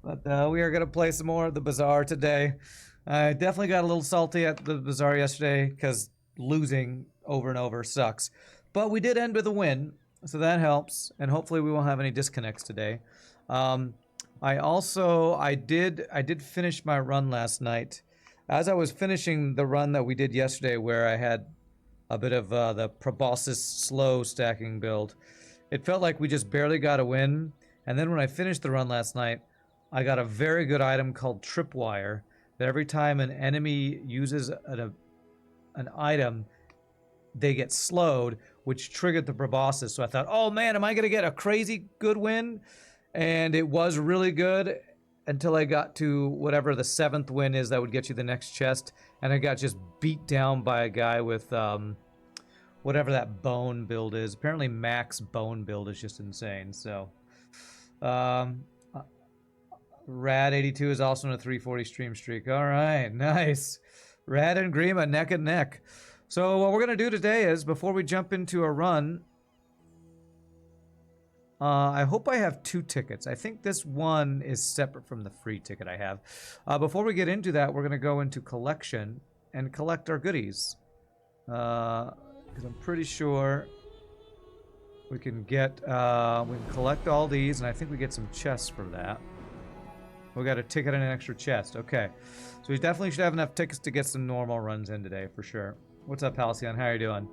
But we are going to play some more of the Bazaar today. I definitely got a little salty at the Bazaar yesterday because losing over and over sucks. But we did end with a win, so that helps. And hopefully we won't have any disconnects today. I did finish my run last night. As I was finishing the run that we did yesterday, where I had a bit of the proboscis slow stacking build, it felt like we just barely got a win. And then when I finished the run last night, I got a very good item called tripwire, that every time an enemy uses an item, they get slowed, which triggered the proboscis. So I thought, oh man, am I going to get a crazy good win? And it was really good until I got to whatever the 7th win is that would get you the next chest. And I got just beat down by a guy with whatever that bone build is. Apparently max bone build is just insane. So Rad82 is also in a 340 stream streak. All right, nice. Rad and Grima neck and neck. So what we're going to do today is, before we jump into a run, I hope I have 2 tickets. I think this one is separate from the free ticket I have. Before we get into that, we're going to go into collection and collect our goodies. Because I'm pretty sure we can get, we can collect all these, and I think we get some chests for that. We got a ticket and an extra chest. Okay. So we definitely should have enough tickets to get some normal runs in today, for sure. What's up, Halcyon? How are you doing?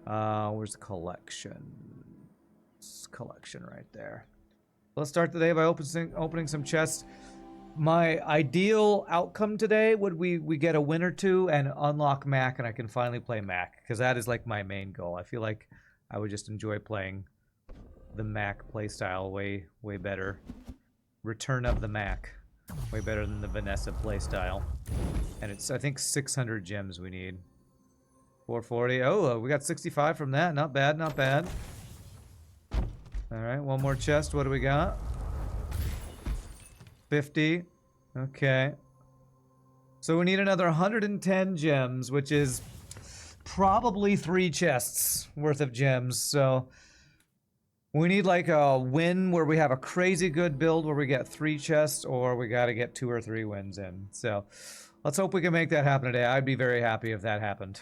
Where's the collection? It's collection right there. Let's start the day by opening some chests. My ideal outcome today would we get a win or 2 and unlock Mac, and I can finally play Mac, because that is like my main goal. I feel like I would just enjoy playing the Mac playstyle way better. Return of the Mac. Way better than the Vanessa playstyle. And it's, I think, 600 gems we need. 440. Oh, we got 65 from that. Not bad, not bad. Alright, one more chest. What do we got? 50. Okay. So we need another 110 gems, which is probably 3 chests worth of gems. So we need like a win where we have a crazy good build where we get 3 chests, or we got to get 2 or 3 wins in. So let's hope we can make that happen today. I'd be very happy if that happened.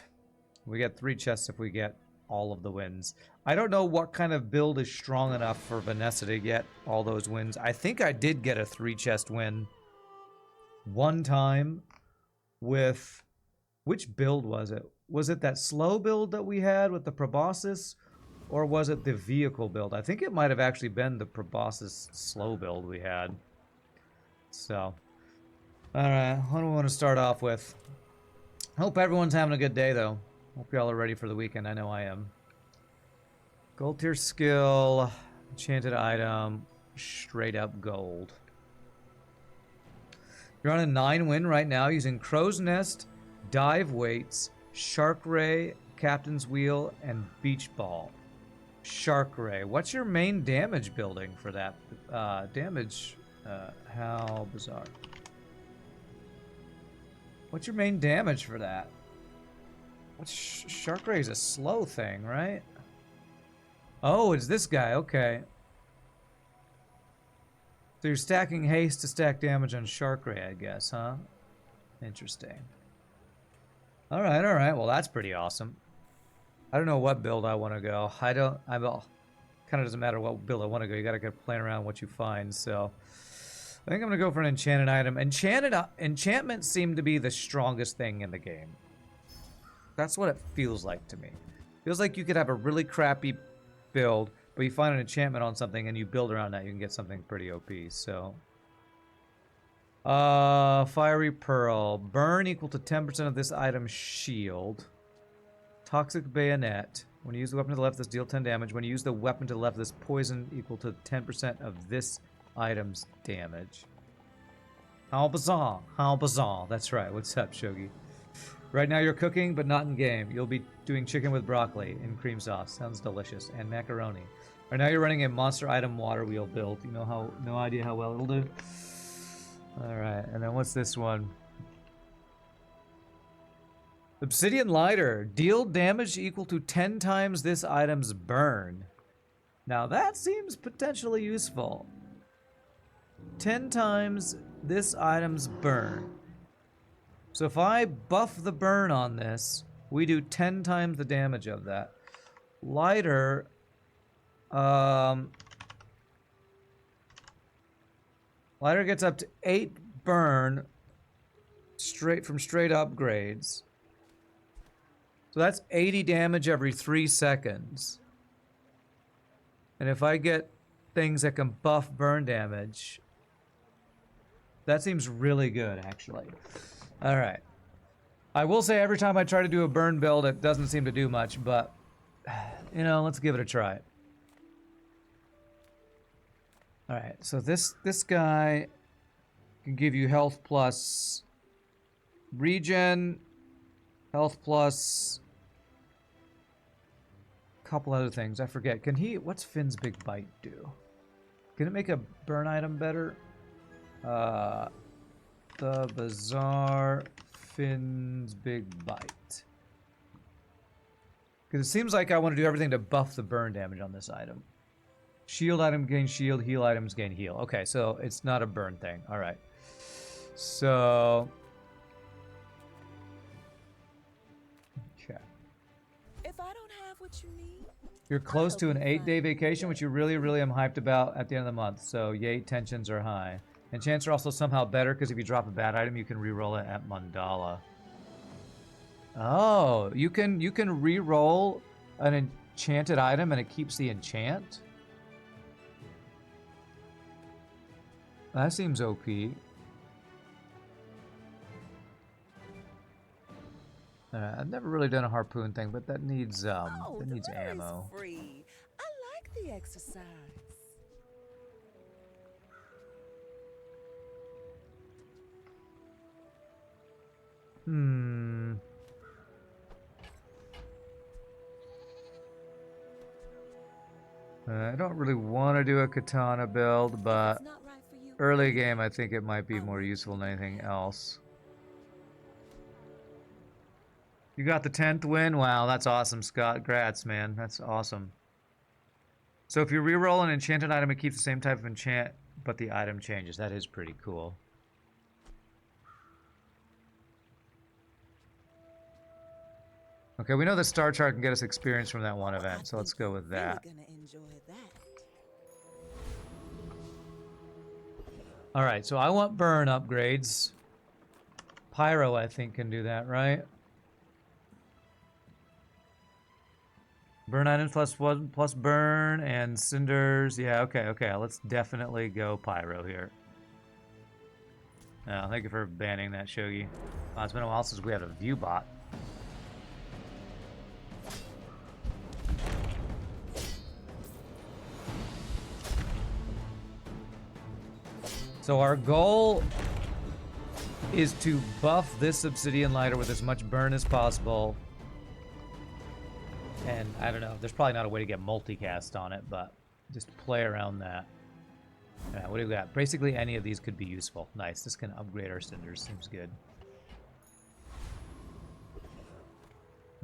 We get 3 chests if we get all of the wins. I don't know what kind of build is strong enough for Vanessa to get all those wins. I think I did get a 3 chest win one time with... Which build was it? Was it that slow build that we had with the proboscis? Or was it the vehicle build? I think it might have actually been the proboscis slow build we had. So, alright, what do we want to start off with? Hope everyone's having a good day, though. Hope y'all are ready for the weekend. I know I am. Gold tier skill, enchanted item, straight up gold. You're on a 9 win right now using Crow's Nest, Dive Weights, Shark Ray, Captain's Wheel, and Beach Ball. Shark Ray. What's your main damage building for that? How bizarre. What's your main damage for that? What's Shark Ray is a slow thing, right? Oh, it's this guy. Okay. So you're stacking haste to stack damage on Shark Ray, I guess, huh? Interesting. All right. Well, that's pretty awesome. I don't know what build I want to go. Kind of doesn't matter what build I want to go. You got to get playing around what you find. So I think I'm going to go for an enchanted item. Enchantments seem to be the strongest thing in the game. That's what it feels like to me. Feels like you could have a really crappy build, but you find an enchantment on something and you build around that, you can get something pretty OP. So Fiery Pearl. Burn equal to 10% of this item's shield. Toxic Bayonet. When you use the weapon to the left, this deal 10 damage. When you use the weapon to the left, this poison equal to 10% of this item's damage. How bizarre. How bizarre. That's right. What's up, Shogi? Right now you're cooking, but not in game. You'll be doing chicken with broccoli and cream sauce. Sounds delicious. And macaroni. Right now you're running a monster item water wheel build. You know how, no idea how well it'll do? Alright, and then what's this one? Obsidian Lighter. Deal damage equal to 10 times this item's burn. Now that seems potentially useful. 10 times this item's burn. So if I buff the burn on this, we do 10 times the damage of that. Lighter, lighter gets up to 8 burn straight upgrades. So that's 80 damage every 3 seconds. And if I get things that can buff burn damage, that seems really good, actually. Alright. I will say every time I try to do a burn build, it doesn't seem to do much, but, you know, let's give it a try. Alright, so this guy can give you health plus regen, health plus a couple other things. I forget. Can he... What's Finn's Big Bite do? Can it make a burn item better? The Bazaar Finn's Big Bite. Because it seems like I want to do everything to buff the burn damage on this item. Shield item gain shield, heal items gain heal. Okay, so it's not a burn thing. Alright. So... Okay. If I don't have what you need, you're close to an 8-day vacation, which you really am hyped about at the end of the month. So, yay, tensions are high. Enchants are also somehow better, because if you drop a bad item, you can re-roll it at Mandala. Oh, you can re-roll an enchanted item and it keeps the enchant? That seems OP. I've never really done a harpoon thing, but that needs that needs ammo. Free. I like the exercise. I don't really want to do a katana build, but early game I think it might be more useful than anything else. You got the 10th win? Wow, that's awesome, Scott. Grats, man. That's awesome. So if you reroll an enchanted item, it keeps the same type of enchant, but the item changes. That is pretty cool. Okay, we know the star chart can get us experience from that one event, so let's go with that. Alright, so I want burn upgrades. Pyro, I think, can do that, right? Burn items plus burn and cinders. Yeah, okay. Let's definitely go pyro here. Oh, thank you for banning that, Shogi. Oh, it's been a while since we had a view bot. So our goal is to buff this Obsidian lighter with as much burn as possible. And I don't know, there's probably not a way to get multicast on it, but just play around that. Alright, what do we got? Basically any of these could be useful. Nice, this can upgrade our cinders, seems good.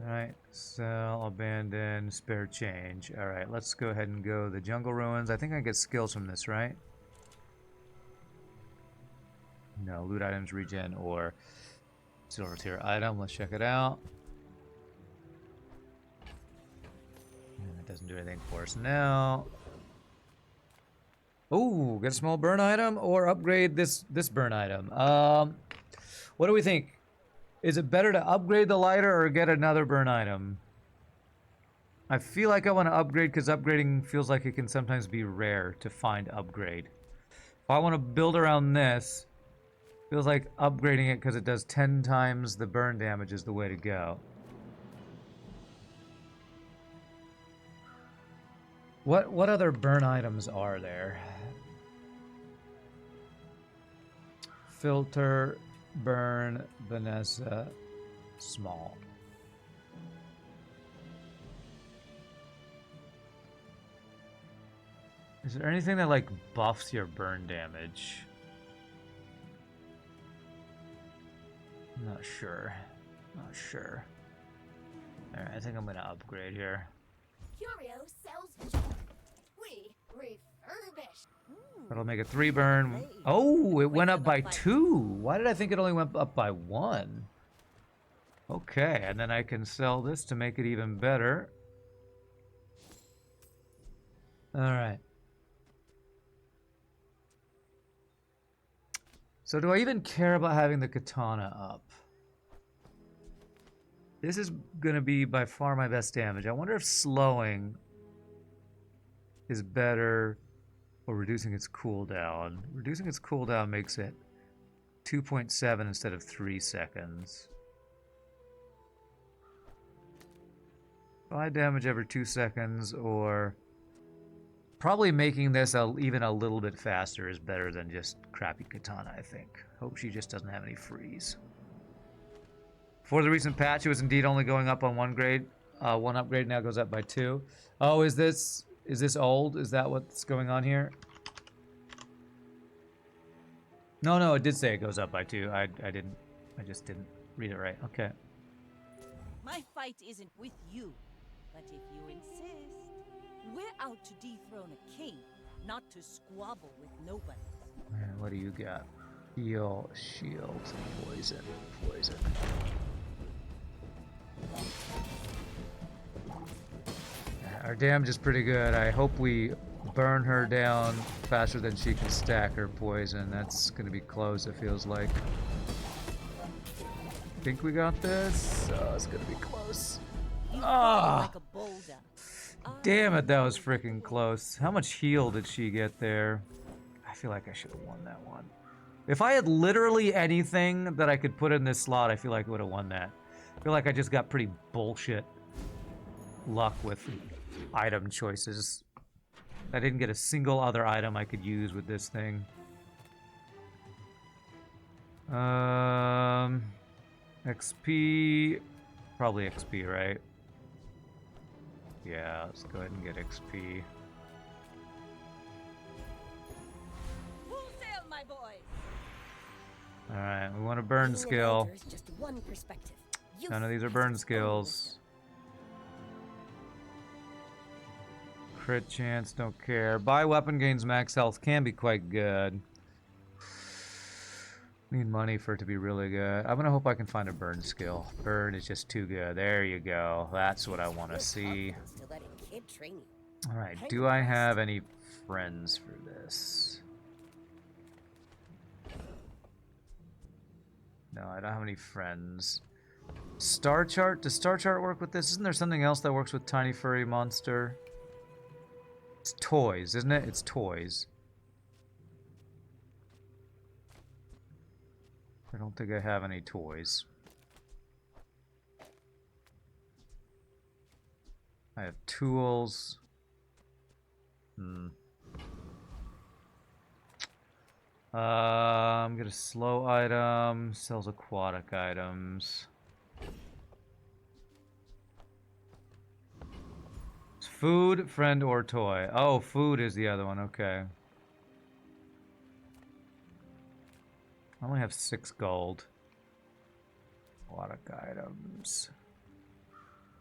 Alright, sell, abandon, spare change. Alright, let's go ahead and go the jungle ruins. I think I get skills from this, right? No, loot items, regen, or silver tier item. Let's check it out. It doesn't do anything for us now. Oh, get a small burn item or upgrade this burn item. What do we think? Is it better to upgrade the lighter or get another burn item? I feel like I want to upgrade because upgrading feels like it can sometimes be rare to find upgrade. If I want to build around this, feels like upgrading it because it does 10 times the burn damage is the way to go. What other burn items are there? Filter, burn, Vanessa, small. Is there anything that like buffs your burn damage? Not sure. Alright, I think I'm gonna upgrade here. Curio sells junk. We refurbish. That'll make a 3 burn. Oh, it went up by 2. Why did I think it only went up by 1? Okay, and then I can sell this to make it even better. Alright. So do I even care about having the katana up? This is going to be by far my best damage. I wonder if slowing is better or reducing its cooldown. Reducing its cooldown makes it 2.7 instead of 3 seconds. 5 damage every 2 seconds, or probably making this even a little bit faster is better than just crappy katana, I think. Hope she just doesn't have any freeze. For the recent patch, it was indeed only going up on one grade. One upgrade now goes up by 2. Oh, is this old? Is that what's going on here? No, it did say it goes up by 2. I just didn't read it right. Okay. My fight isn't with you, but if you insist, we're out to dethrone a king, not to squabble with nobody. And what do you got? Heal, shield, poison. Our damage is pretty good. I hope we burn her down faster than she can stack her poison. That's gonna be close, it feels like. Think we got this? Oh, it's gonna be close. Ah! Like a boulder. Damn it, that was freaking close. How much heal did she get there? I feel like I should have won that one. If I had literally anything that I could put in this slot, I feel like I would have won that. I feel like I just got pretty bullshit luck with item choices. I didn't get a single other item I could use with this thing. XP, probably XP, right? Yeah, let's go ahead and get XP. Full sail, my boys. Alright, we want a burn skill. Just one perspective. None of these are burn skills. Crit chance, don't care. Buy weapon gains max health can be quite good. Need money for it to be really good. I'm gonna hope I can find a burn skill. Burn is just too good. There you go. That's what I want to see. Alright, do I have any friends for this? No, I don't have any friends. Star chart? Does star chart work with this? Isn't there something else that works with tiny furry monster? It's toys, isn't it? It's toys. I don't think I have any toys. I have tools. I'm gonna slow item, sells aquatic items. It's food, friend, or toy. Oh, food is the other one, okay. I only have 6 gold. Aquatic items.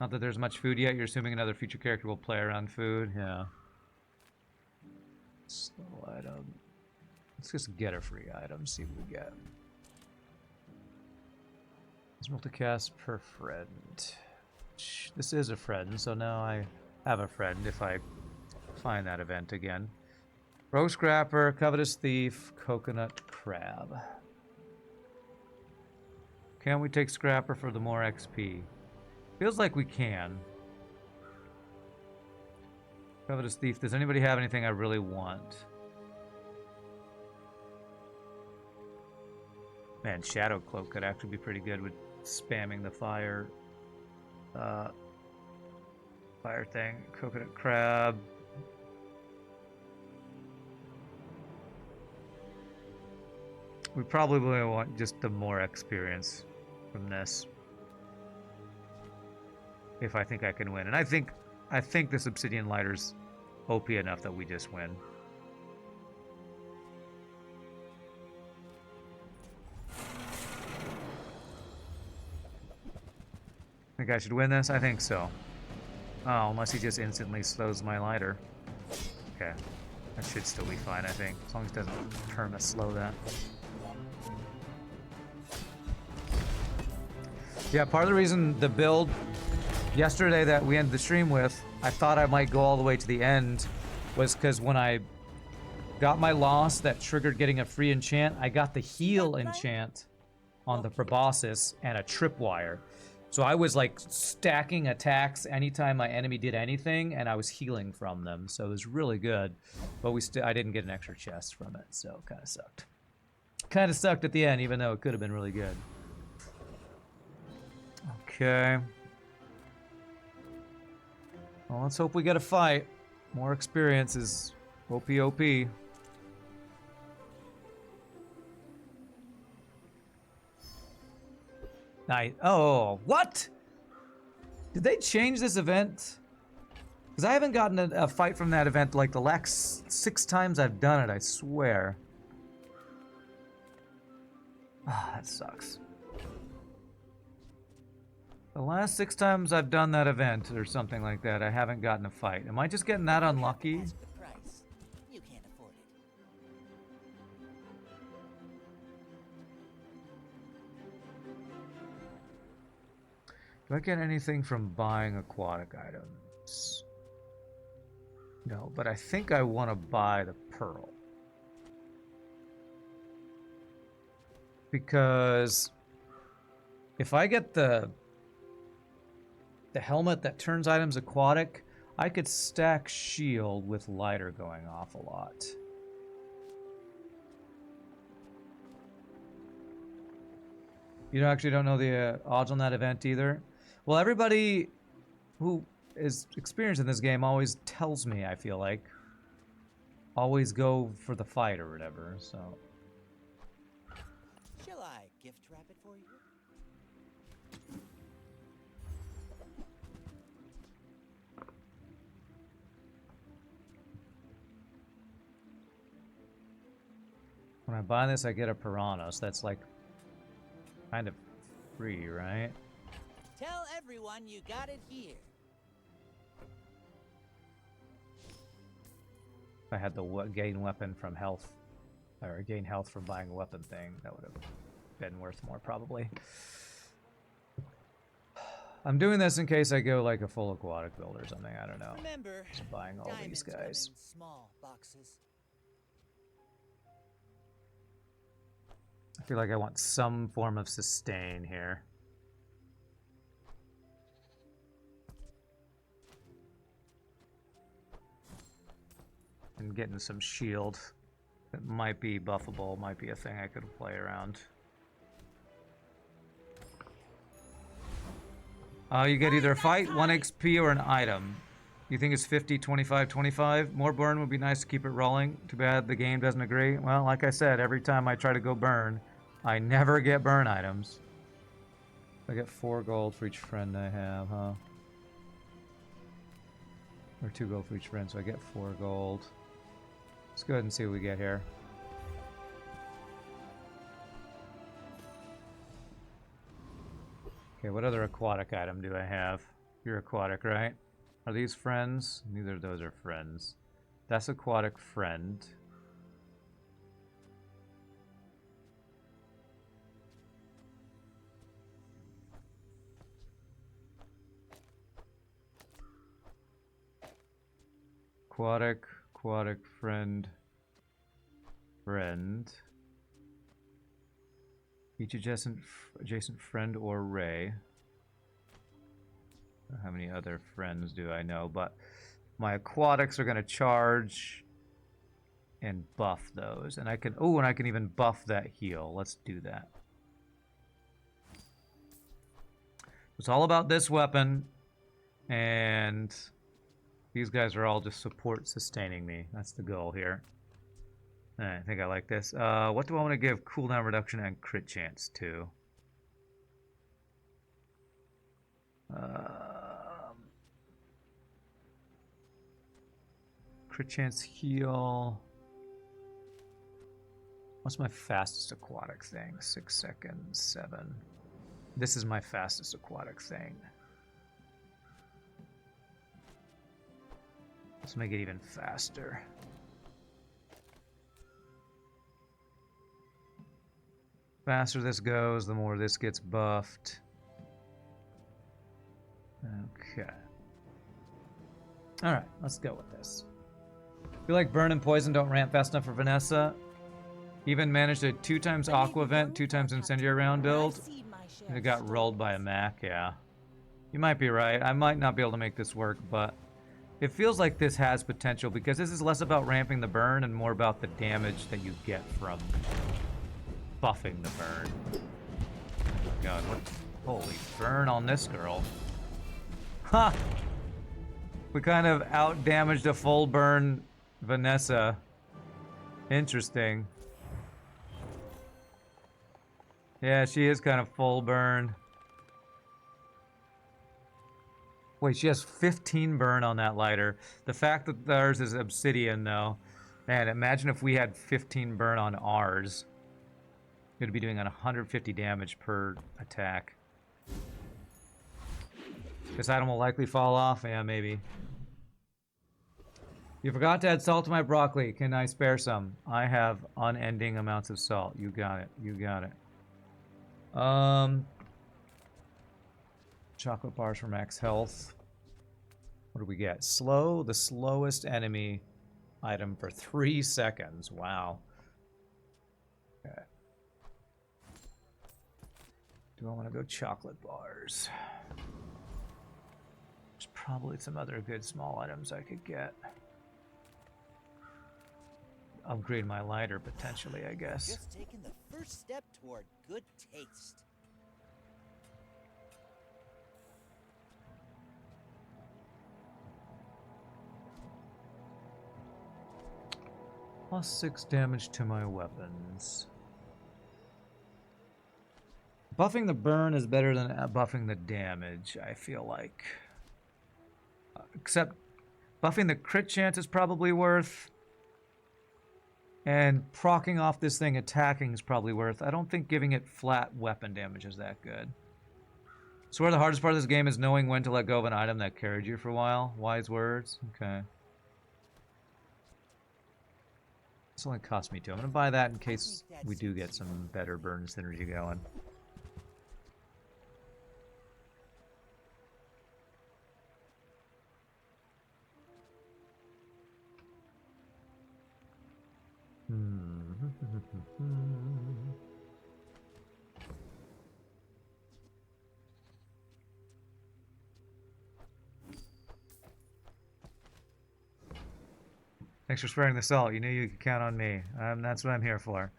Not that there's much food yet. You're assuming another future character will play around food. Yeah. Slow item. Let's just get a free item. See what we get. It's multicast per friend. This is a friend, so now I have a friend if I find that event again. Rogue Scrapper, Covetous Thief, Coconut Crab. Can we take Scrapper for the more XP? Feels like we can. Covetous Thief. Does anybody have anything I really want? Man, Shadow Cloak could actually be pretty good with spamming the fire thing. Coconut Crab. We probably want just the more experience from this. If I think I can win. And I think this Obsidian Lighter's OP enough that we just win. Think I should win this? I think so. Oh, unless he just instantly slows my lighter. Okay. That should still be fine, I think, as long as it doesn't perma slow that. Yeah, part of the reason the build yesterday that we ended the stream with, I thought I might go all the way to the end, was because when I got my loss that triggered getting a free enchant, I got the heal enchant on the proboscis and a tripwire. So I was like stacking attacks anytime my enemy did anything, and I was healing from them. So it was really good, but I didn't get an extra chest from it, so it kind of sucked. Kind of sucked at the end, even though it could have been really good. Okay. Well, let's hope we get a fight. More experience is OP. Oh, what? Did they change this event? Because I haven't gotten a fight from that event like the last 6 times I've done it, I swear. Ah, that sucks. The last 6 times I've done that event or something like that, I haven't gotten a fight. Am I just getting that unlucky? Ask the price. You can't afford it. Do I get anything from buying aquatic items? No, but I think I want to buy the pearl. Because if I get the helmet that turns items aquatic, I could stack shield with lighter going off a lot. You actually don't know the odds on that event either? Well, everybody who is experienced in this game always tells me, I feel like. Always go for the fight or whatever, so. Shall I gift wrap it for you? When I buy this, I get a piranha, so that's like kind of free, right? Tell everyone you got it here. If I had the gain weapon from health, or gain health from buying a weapon thing, that would have been worth more probably. I'm doing this in case I go like a full aquatic build or something, I don't know. Remember, Just buying all these diamonds come guys. in small boxes. I feel like I want some form of sustain here. And getting some shield that might be buffable, might be a thing I could play around. You get either a fight, 1 XP, or an item. You think it's 50, 25, 25? More burn would be nice to keep it rolling. Too bad the game doesn't agree. Well, like I said, every time I try to go burn, I never get burn items. I get 4 gold for each friend I have, huh? Or 2 gold for each friend, so I get 4 gold. Let's go ahead and see what we get here. Okay, what other aquatic item do I have? You're aquatic, right? Are these friends? Neither of those are friends. That's aquatic friend. Aquatic friend. Each adjacent friend or ray. How many other friends do I know? But my aquatics are going to charge and buff those. And I can, oh, and I can even buff that heal. Let's do that. It's all about this weapon. And these guys are all just support sustaining me. That's the goal here. I think I like this. What do I want to give cooldown reduction and crit chance to? Crit chance heal. What's my fastest aquatic thing? 6 seconds, 7. This is my fastest aquatic thing. Let's make it even faster. Faster this goes, the more this gets buffed. Okay. Alright, let's go with this. I feel like burn and poison don't ramp fast enough for Vanessa. Even managed a 2x aqua vent, 2x incendiary round build. And it got rolled by a Mac, yeah. You might be right. I might not be able to make this work, but it feels like this has potential because this is less about ramping the burn and more about the damage that you get from buffing the burn. Oh God, what? Holy burn on this girl. Ha! We kind of out-damaged a full burn Vanessa. Interesting. Yeah, she is kind of full burn. Wait, she has 15 burn on that lighter. The fact that theirs is Obsidian, though. Man, imagine if we had 15 burn on ours. It'd be doing 150 damage per attack. This item will likely fall off. Yeah, maybe. You forgot to add salt to my broccoli. Can I spare some? I have unending amounts of salt. You got it. You got it. Chocolate bars for max health. What do we get? Slow, the slowest enemy item for 3 seconds. Wow. Okay. Do I want to go chocolate bars? There's probably some other good small items I could get. Upgrade my lighter potentially, I guess. Just taking the first step toward good taste. +6 damage to my weapons. Buffing the burn is better than buffing the damage, I feel like. Except buffing the crit chance is probably worth. And proccing off this thing attacking is probably worth. I don't think giving it flat weapon damage is that good. So where the hardest part of this game is knowing when to let go of an item that carried you for a while. Wise words. Okay. This only cost me 2. I'm going to buy that in case we do get some better burn synergy going. Thanks for sparing the salt. You knew you could count on me. That's what I'm here for.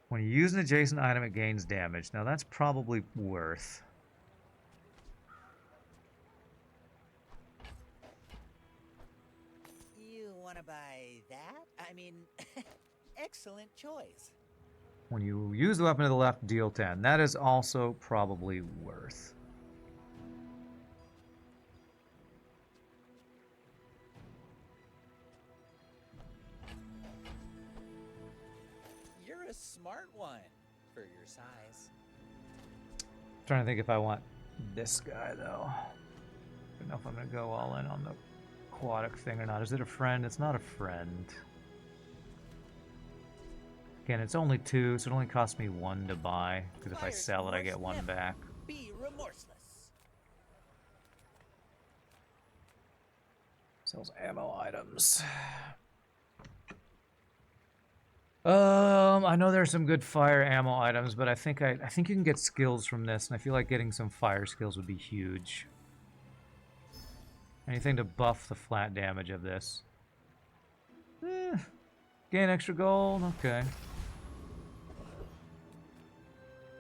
When you use an adjacent item, it gains damage. Now that's probably worth. You want to buy that? I mean, excellent choice. When you use the weapon to the left, deal 10. That is also probably worth. You're a smart one for your size. I'm trying to think if I want this guy, though. I don't know if I'm going to go all in on the aquatic thing or not. Is it a friend? It's not a friend. Again, it's only 2, so it only costs me 1 to buy. Because if I sell it, I get 1 back. Be remorseless. Sells ammo items. I know there's some good fire ammo items, but I think you can get skills from this, and I feel like getting some fire skills would be huge. Anything to buff the flat damage of this. Gain extra gold, okay.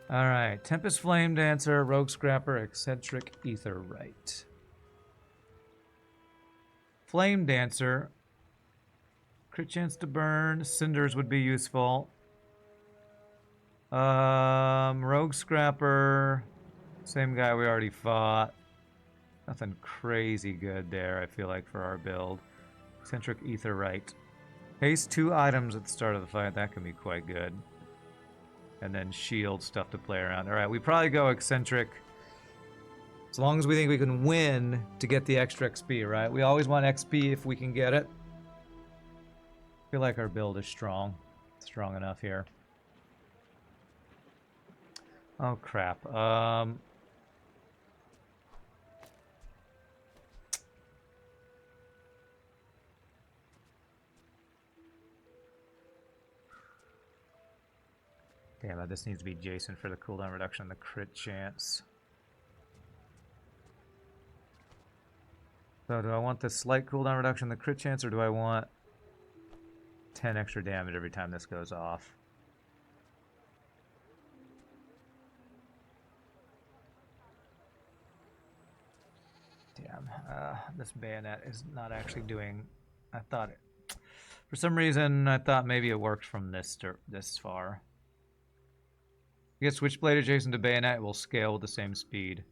Alright, Tempest Flame Dancer, Rogue Scrapper, Eccentric Aetheryte. Flame Dancer. Crit chance to burn. Cinders would be useful. Rogue Scrapper. Same guy we already fought. Nothing crazy good there, I feel like, for our build. Eccentric Aetheryte. Haste 2 items at the start of the fight. That can be quite good. And then shield stuff to play around. Alright, we probably go Eccentric. As long as we think we can win to get the extra XP, right? We always want XP if we can get it. I feel like our build is strong. Strong enough here. Oh crap. Damn it, this needs to be Jason for the cooldown reduction and the crit chance. So do I want the slight cooldown reduction, the crit chance, or do I want 10 extra damage every time this goes off? Damn, this bayonet is not actually doing... I thought it... For some reason, I thought maybe it worked from this far. You get Switchblade adjacent to bayonet, it will scale with the same speed.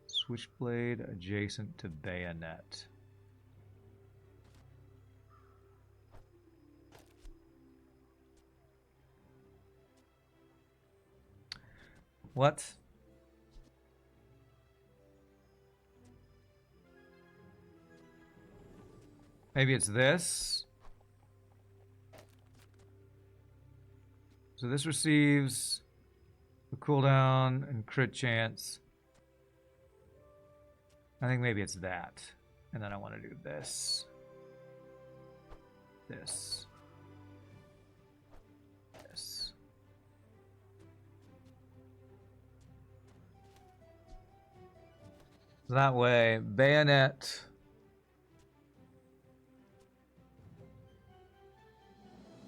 Switchblade adjacent to bayonet. What? Maybe it's this. So this receives the cooldown and crit chance. I think maybe it's that. And then I want to do this. This. This. That way, bayonet.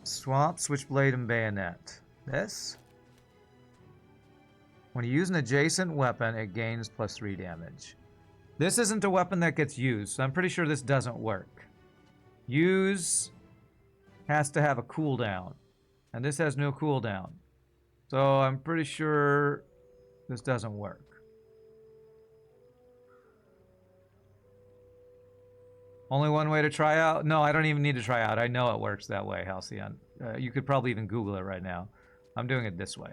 Swap, switchblade, and bayonet. This. When you use an adjacent weapon, it gains +3 damage. This isn't a weapon that gets used, so I'm pretty sure this doesn't work. Use has to have a cooldown, and this has no cooldown. So I'm pretty sure this doesn't work. Only one way to try out? No, I don't even need to try out. I know it works that way, Halcyon. You could probably even Google it right now. I'm doing it this way.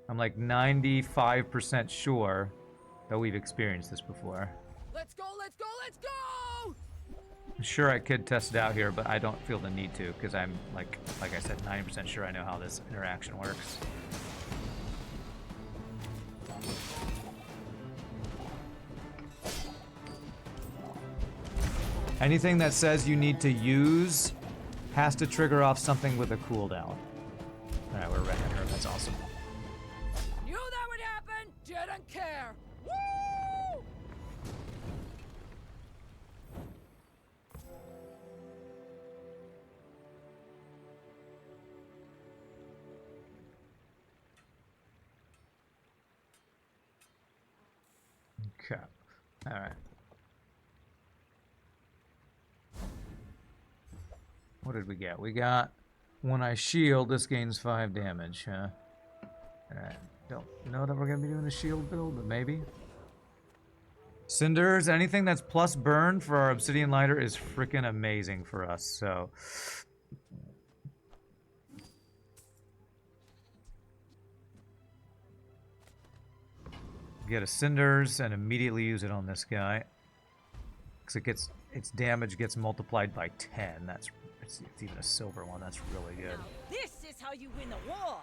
I'm like 95% sure that we've experienced this before. Let's go, let's go, let's go! I'm sure I could test it out here, but I don't feel the need to, because I'm, like I said, 90% sure I know how this interaction works. Anything that says you need to use has to trigger off something with a cooldown. Alright, we're wrecking her. That's awesome. Knew that would happen! Didn't care! Woo! Okay. Alright. What did we get? We got, when I shield, this gains 5 damage, huh? Alright. Don't know that we're going to be doing a shield build, but maybe. Cinders, anything that's plus burn for our Obsidian Lighter is freaking amazing for us, so... Get a Cinders and immediately use it on this guy. Because its damage gets multiplied by 10. It's even a silver one. That's really good. Now, this is how you win a war.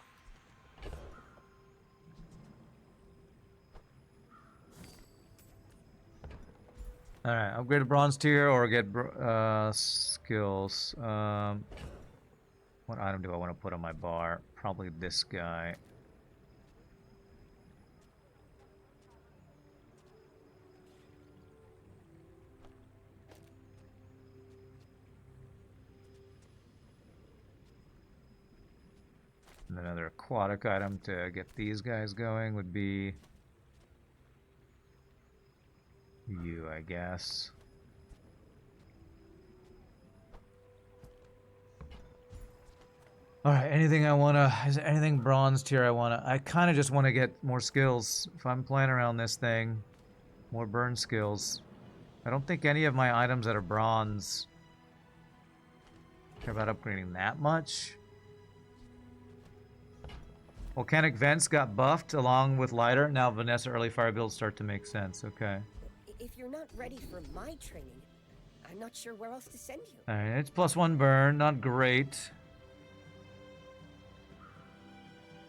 Alright, upgrade a bronze tier or get skills. What item do I want to put on my bar? Probably this guy. And another aquatic item to get these guys going would be you, I guess. Alright, anything I wanna... Is there anything bronze tier I wanna... I kinda just wanna get more skills. If I'm playing around this thing, more burn skills. I don't think any of my items that are bronze care about upgrading that much. Volcanic vents got buffed along with lighter. Now Vanessa early fire builds start to make sense. Okay. If you're not ready for my training, I'm not sure where else to send you. Alright, it's +1 burn. Not great.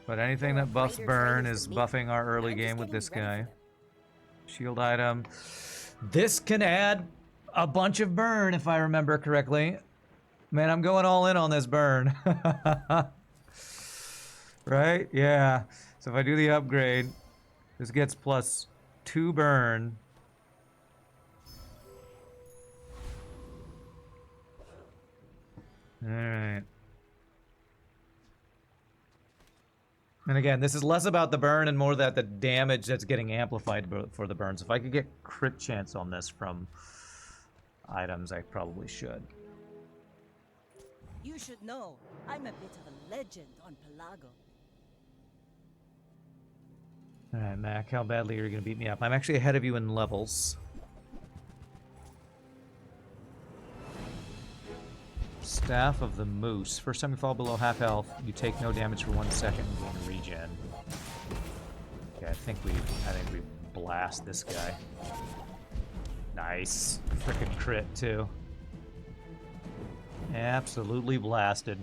But anything that buffs Raider burn trains is to me. buffing our early I'm just game with getting this you ready guy. for them. Shield item. This can add a bunch of burn if I remember correctly. Man, I'm going all in on this burn. Right? Yeah. So if I do the upgrade, this gets +2 burn. Alright. And again, this is less about the burn and more that the damage that's getting amplified for the burns. If I could get crit chance on this from items, I probably should. You should know, I'm a bit of a legend on Pelago. Alright, Mac, how badly are you going to beat me up? I'm actually ahead of you in levels. Staff of the Moose. First time you fall below half health, you take no damage for 1 second and gain regen. Okay, I think we blast this guy. Nice. Frickin' crit, too. Absolutely blasted.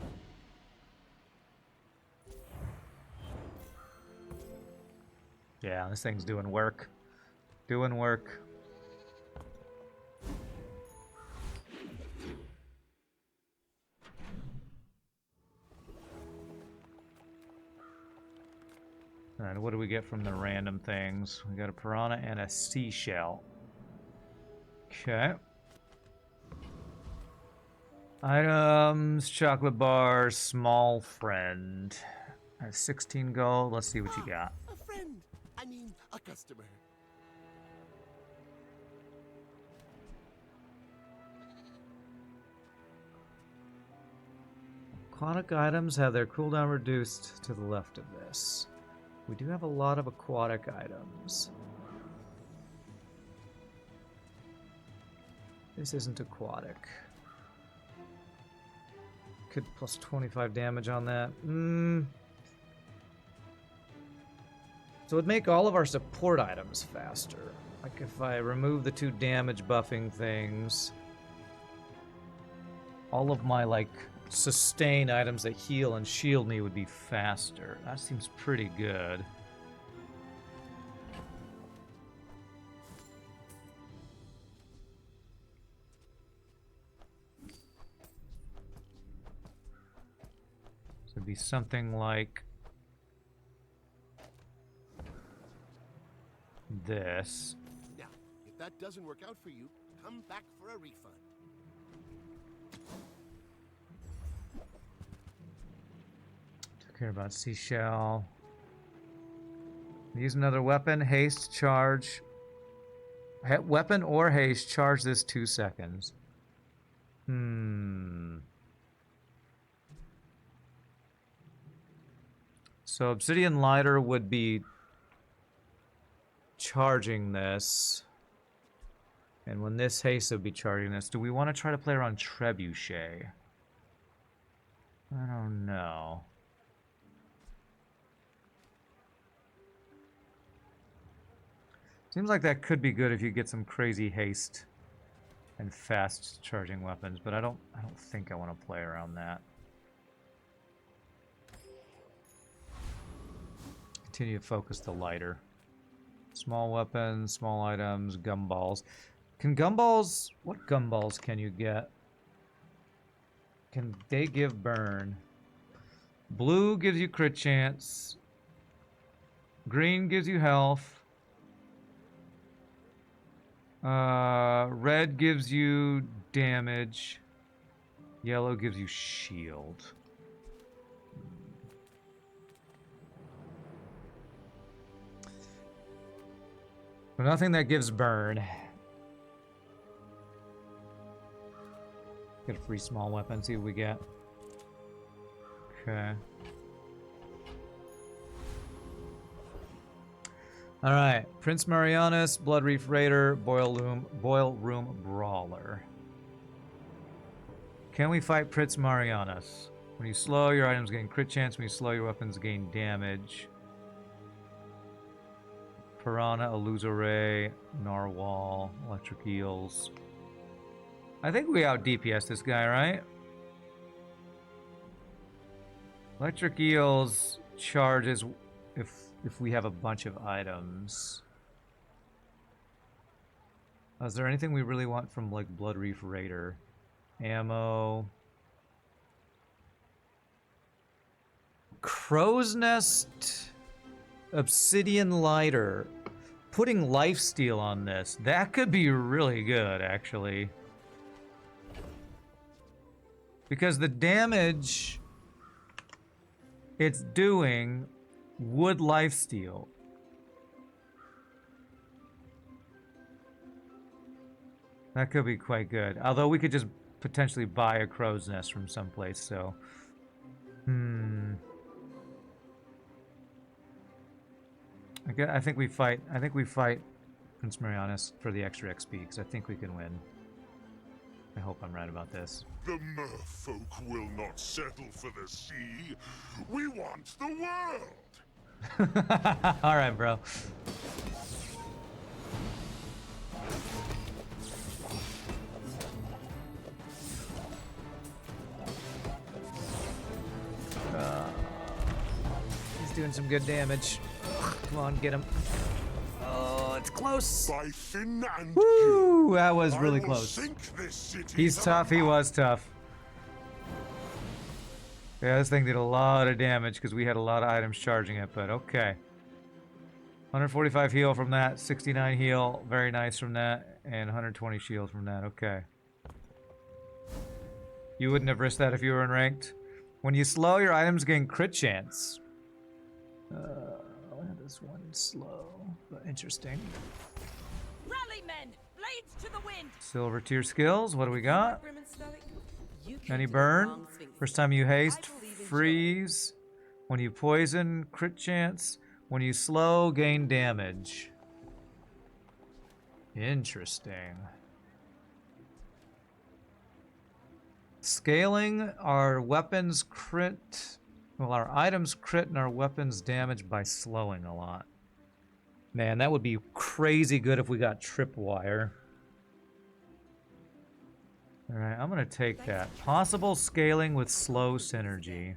Yeah, this thing's doing work. Doing work. Alright, what do we get from the random things? We got a piranha and a seashell. Okay. Items, chocolate bar, small friend. 16 gold. Let's see what you got. A friend. I mean, a customer. Aquatic items have their cooldown reduced to the left of this. We do have a lot of aquatic items. This isn't aquatic. Could plus 25 damage on that. So it would make all of our support items faster. Like if I remove the 2 damage buffing things, all of my like sustain items that heal and shield me would be faster. That seems pretty good. So it'd be something like this. Now, if that doesn't work out for you, come back for a refund. Took care about seashell. Use another weapon, haste, charge. Weapon or haste, charge this 2 seconds. So Obsidian Lighter would be charging this. And when this haste would be charging this. Do we want to try to play around Trebuchet? I don't know. Seems like that could be good if you get some crazy haste and fast charging weapons, but I don't think I want to play around that. Continue to focus the lighter. Small weapons, small items, gumballs. Can gumballs... What gumballs can you get? Can they give burn? Blue gives you crit chance. Green gives you health. Red gives you damage. Yellow gives you shield. But nothing that gives burn. Get a free small weapon, see what we get. Okay. Alright, Prince Marianus, Blood Reef Raider, Boil Room Brawler. Can we fight Prince Marianus? When you slow, your items gain crit chance. When you slow, your weapons gain damage. Piranha, Illusoray, Narwhal, Electric Eels. I think we out DPS this guy, right? Electric Eels charges if we have a bunch of items. Is there anything we really want from like Blood Reef Raider? Ammo. Crow's Nest Obsidian Lighter. Putting lifesteal on this. That could be really good, actually. Because the damage it's doing would lifesteal. That could be quite good. Although we could just potentially buy a crow's nest from someplace, so... I think we fight Prince Marianus for the extra XP, because I think we can win. I hope I'm right about this. The merfolk will not settle for the sea. We want the world. Alright, bro. He's doing some good damage. Come on, get him. Oh, it's close. By fin and Woo! That was I really will close. sink this city He's to tough. the He bottom. was tough. Yeah, this thing did a lot of damage because we had a lot of items charging it, but okay. 145 heal from that, 69 heal, very nice from that, and 120 shield from that, okay. You wouldn't have risked that if you were in ranked. When you slow, your items gain crit chance. I'll have this one slow, but interesting. Rally, men! Blades to the wind! Silver tier skills, what do we got? You Any came to the burn? wrong sphinx. First time you haste, I believe in freeze. When you poison, crit chance. When you slow, gain damage. Interesting. Scaling our weapons crit. Well, our items crit and our weapons damage by slowing a lot. Man, that would be crazy good if we got tripwire. Alright, I'm gonna take that. Possible scaling with slow synergy.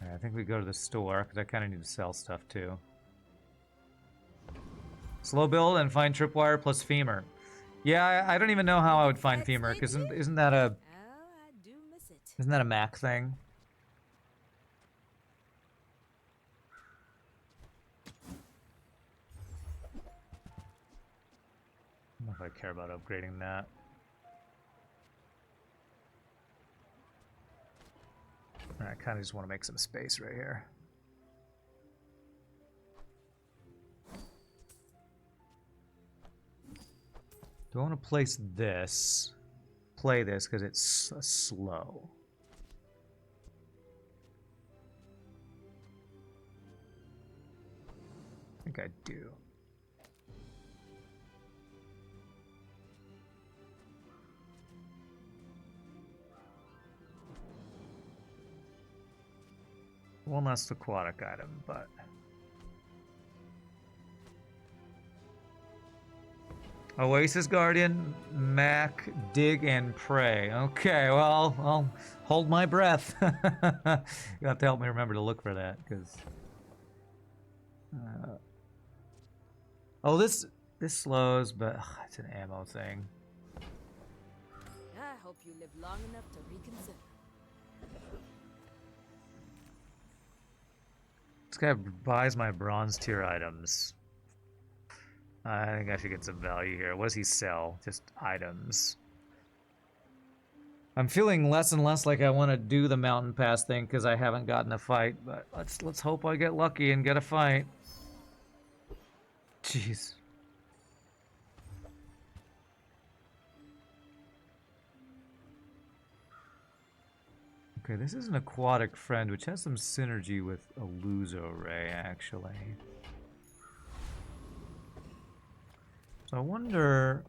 Alright, I think we go to the store, because I kind of need to sell stuff too. Slow build and find tripwire plus femur. Yeah, I don't even know how I would find femur, because isn't that a... Oh, I do miss it. Isn't that a Mac thing? I don't know if I care about upgrading that. I kind of just want to make some space right here. Do I want to place this? Play this because it's slow. I think I do. One less aquatic item, but... Oasis Guardian, Mac, Dig, and Pray. Okay, well, I'll hold my breath. You have to help me remember to look for that, because... oh, this slows, but it's an ammo thing. I hope you live long enough to reconsider. This guy buys my bronze tier items. I think I should get some value here. What does he sell? Just items. I'm feeling less and less like I want to do the mountain pass thing because I haven't gotten a fight, but let's hope I get lucky and get a fight. Jeez. Okay, this is an aquatic friend, which has some synergy with a Luzo Ray, actually. So I wonder,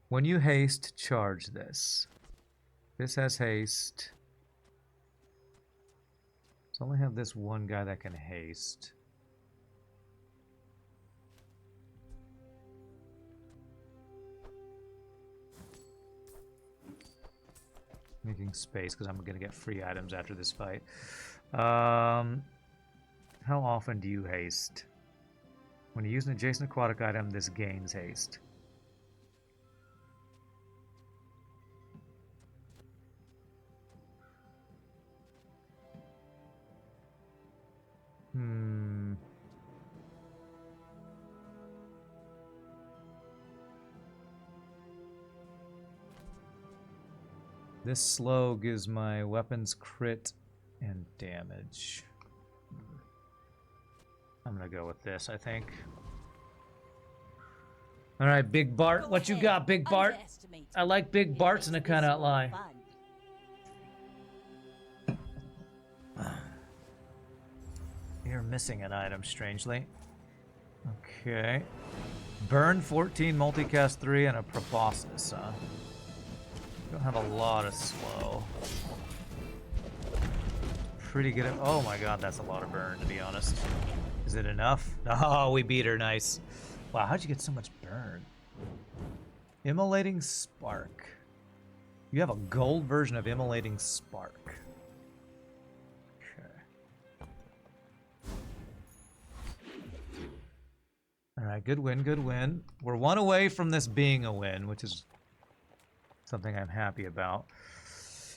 when you haste, charge this. This has haste. So I only have this one guy that can haste. Making space because I'm going to get free items after this fight. How often do you haste? When you use an adjacent aquatic item, this gains haste. This slow gives my weapons crit and damage. I'm gonna go with this, I think. Alright, Big Bart, Go what you ahead, got, Big Bart? underestimate I like Big It Barts makes and I this kinda more lie. fun. You're missing an item, strangely. Okay. Burn 14, multicast 3, and a proboscis, huh? Don't have a lot of slow. Pretty good at— oh my god, that's a lot of burn, to be honest. Is it enough? Oh, we beat her, nice. Wow, how'd you get so much burn? Immolating Spark. You have a gold version of Immolating Spark. Okay. Alright, good win, good win. We're one away from this being a win, which is something I'm happy about.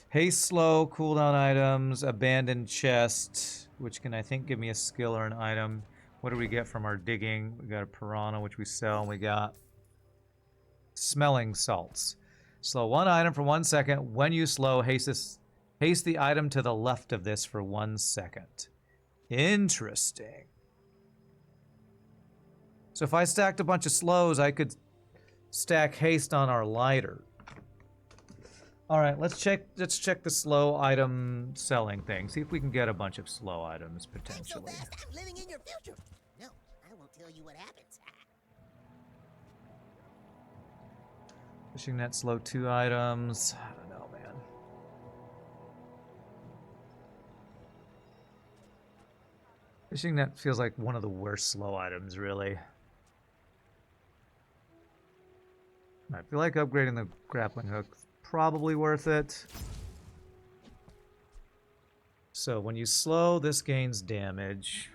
Haste slow, cooldown items, abandoned chest, which can, I think, give me a skill or an item. What do we get from our digging? We got a piranha, which we sell, and we got smelling salts. Slow one item for 1 second. When you slow, haste the item to the left of this for 1 second. Interesting. So if I stacked a bunch of slows, I could stack haste on our lighter. All right, let's check the slow item selling thing. See if we can get a bunch of slow items I'm so potentially. fast, I'm living in your future. No, I won't tell you what happens. Fishing net slow 2 items. I don't know, man. Fishing net feels like one of the worst slow items, really. I feel like upgrading the grappling hook is probably worth it. So when you slow, this gains damage.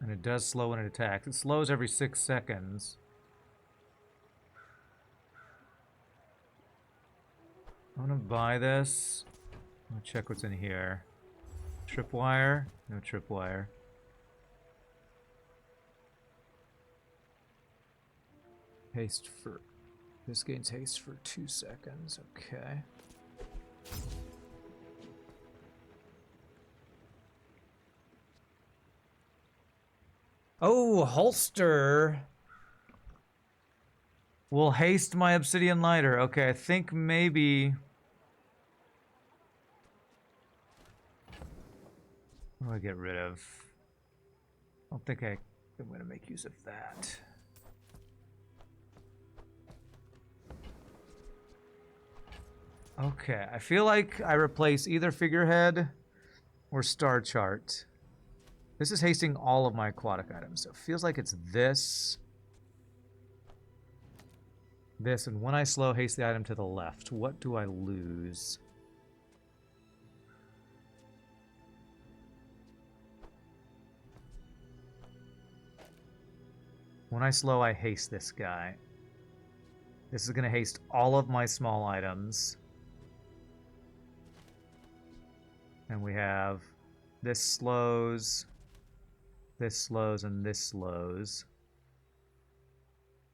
And it does slow when it attacks. It slows every 6 seconds. I'm gonna buy this. I'm gonna check what's in here. Tripwire? No tripwire. Haste for... this gains haste for 2 seconds. Okay. Oh, holster will haste my obsidian lighter. Okay, I think maybe... what do I get rid of? I don't think I'm going to make use of that. Okay, I feel like I replace either figurehead or star chart. This is hasting all of my aquatic items, so it feels like it's this, and when I slow, haste the item to the left. What do I lose? When I slow, I haste this guy. This is going to haste all of my small items. And we have this slows, and this slows.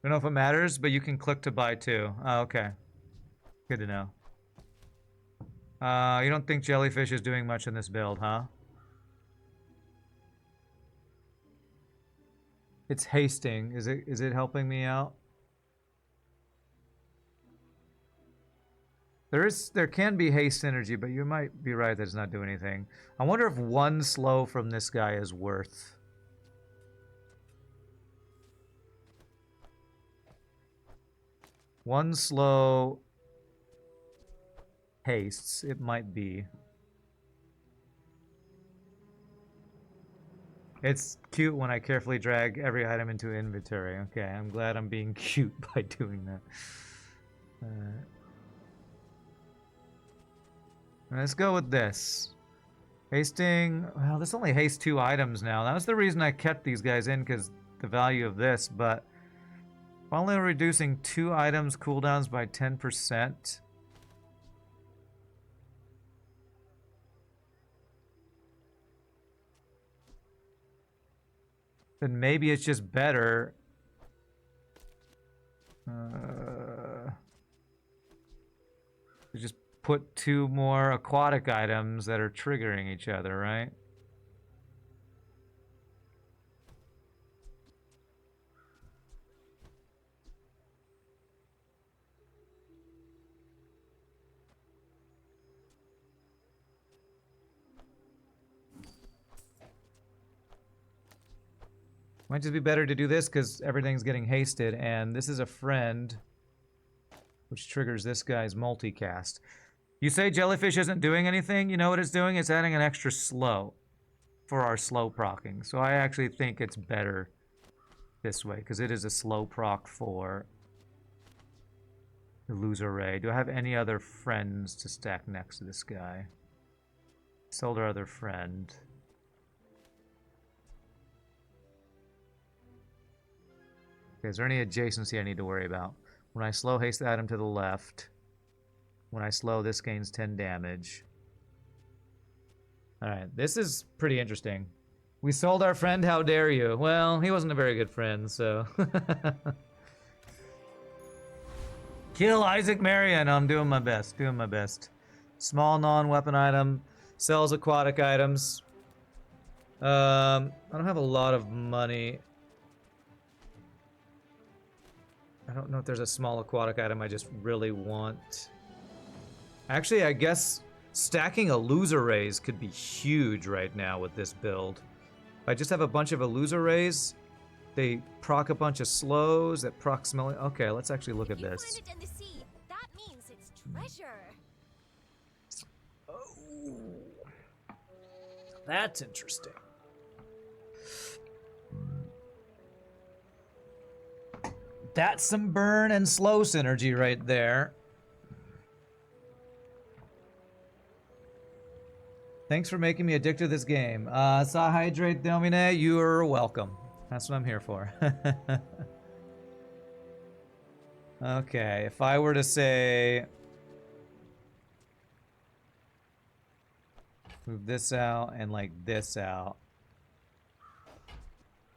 Don't know if it matters, but you can click to buy too. Oh, okay. Good to know. You don't think jellyfish is doing much in this build, huh? It's hasting. Is it helping me out? There can be haste energy, but you might be right that it's not doing anything. I wonder if one slow from this guy is worth. One slow hastes. It might be. It's cute when I carefully drag every item into inventory. Okay, I'm glad I'm being cute by doing that. Let's go with this. Hasting, well, this only hastes 2 items now. That was the reason I kept these guys in, because the value of this, but only reducing 2 items cooldowns by 10%. Then maybe it's just better. To just put 2 more aquatic items that are triggering each other, right? Might just be better to do this because everything's getting hasted, and this is a friend, which triggers this guy's multicast. You say Jellyfish isn't doing anything? You know what it's doing? It's adding an extra slow for our slow procking. So I actually think it's better this way, because it is a slow proc for the loser ray. Do I have any other friends to stack next to this guy? Sold our other friend. Okay, is there any adjacency I need to worry about? When I slow haste the item to the left, when I slow, this gains 10 damage. Alright, this is pretty interesting. We sold our friend, how dare you? Well, he wasn't a very good friend, so... Kill Isaac Marion! I'm doing my best, doing my best. Small non-weapon item, sells aquatic items. I don't have a lot of money. I don't know if there's a small aquatic item I just really want. Actually, I guess stacking a loser rays could be huge right now with this build. If I just have a bunch of Illuser rays, they proc a bunch of slows that proc smelling. Okay, let's actually look at this. If you find it in the sea, that means it's treasure. Oh, that's interesting. That's some burn and slow synergy right there. Thanks for making me addicted to this game. Sahydrate Domine, you are welcome. That's what I'm here for. Okay, if I were to say... move this out and like this out.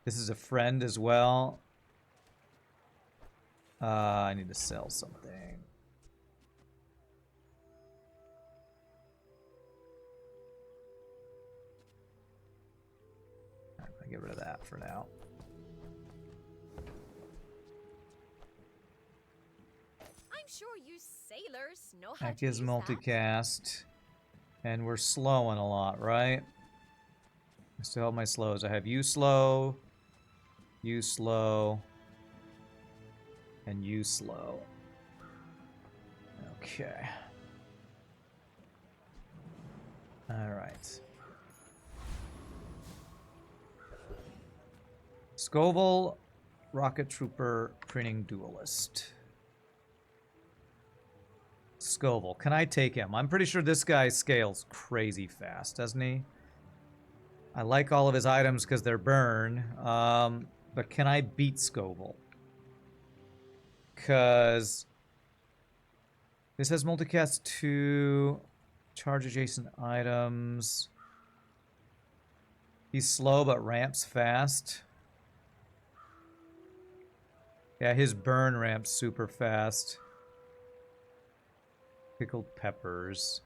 This is a friend as well. I need to sell something. I'm gonna get rid of that for now. I'm sure you sailors know how That to gives use multicast. And we're slowing a lot, right? I still have my slows. I have you slow, and you slow. Okay. Alright. Scoville, Rocket Trooper, Printing Duelist. Scoville, can I take him? I'm pretty sure this guy scales crazy fast, doesn't he? I like all of his items because they're burn, but can I beat Scoville? Because this has multicast 2, charge adjacent items. He's slow but ramps fast. Yeah, his burn ramps super fast. Pickled peppers.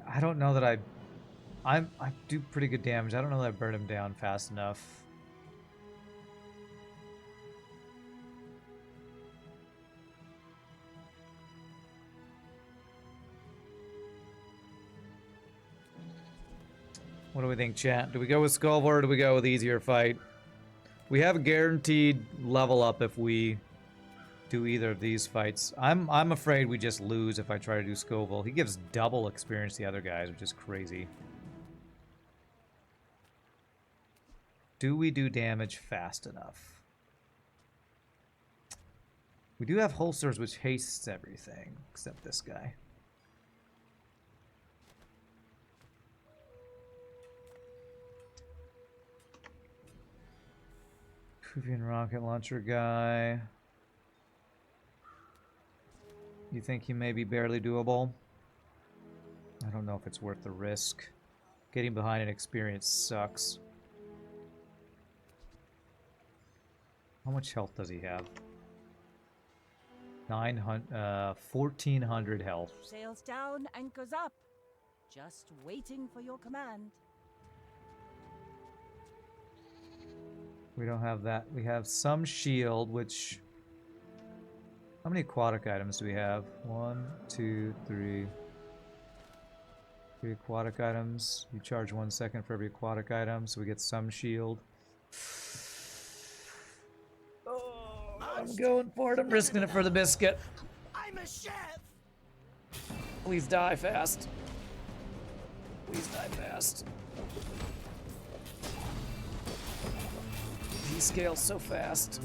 I don't know that I do pretty good damage. I don't know that I burn him down fast enough. What do we think, chat? Do we go with Skull or do we go with easier fight? We have a guaranteed level up if we do either of these fights. I'm afraid we just lose if I try to do Scoville. He gives double experience to the other guys, which is crazy. Do we do damage fast enough? We do have holsters which hastes everything, except this guy. Kuvian rocket launcher guy. You think he may be barely doable? I don't know if it's worth the risk. Getting behind an experience sucks. How much health does he have? 1400 health. Sails down, anchors up. Just waiting for your command. We don't have that. We have some shield, which... How many aquatic items do we have? 1, 2, 3. 3 aquatic items. You charge 1 second for every aquatic item, so we get some shield. Oh, I'm going for it. I'm risking it for the biscuit. I'm a chef. Please die fast. Please die fast. He scales so fast.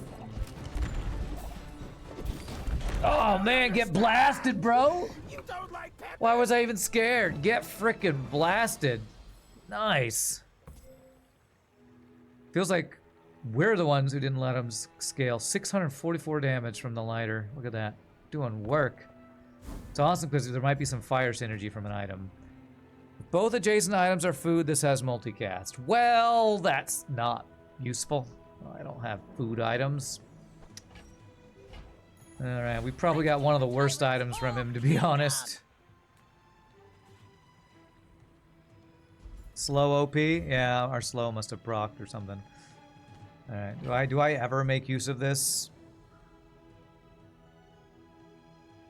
Oh man, get blasted, bro! You don't like pepper? Why was I even scared? Get frickin' blasted. Nice. Feels like we're the ones who didn't let him scale. 644 damage from the lighter. Look at that. Doing work. It's awesome because there might be some fire synergy from an item. If both adjacent items are food, this has multicast. Well, that's not useful. I don't have food items. Alright, we probably got one of the worst items from him, to be honest. Slow OP? Yeah, our slow must have procced or something. Alright, do I ever make use of this?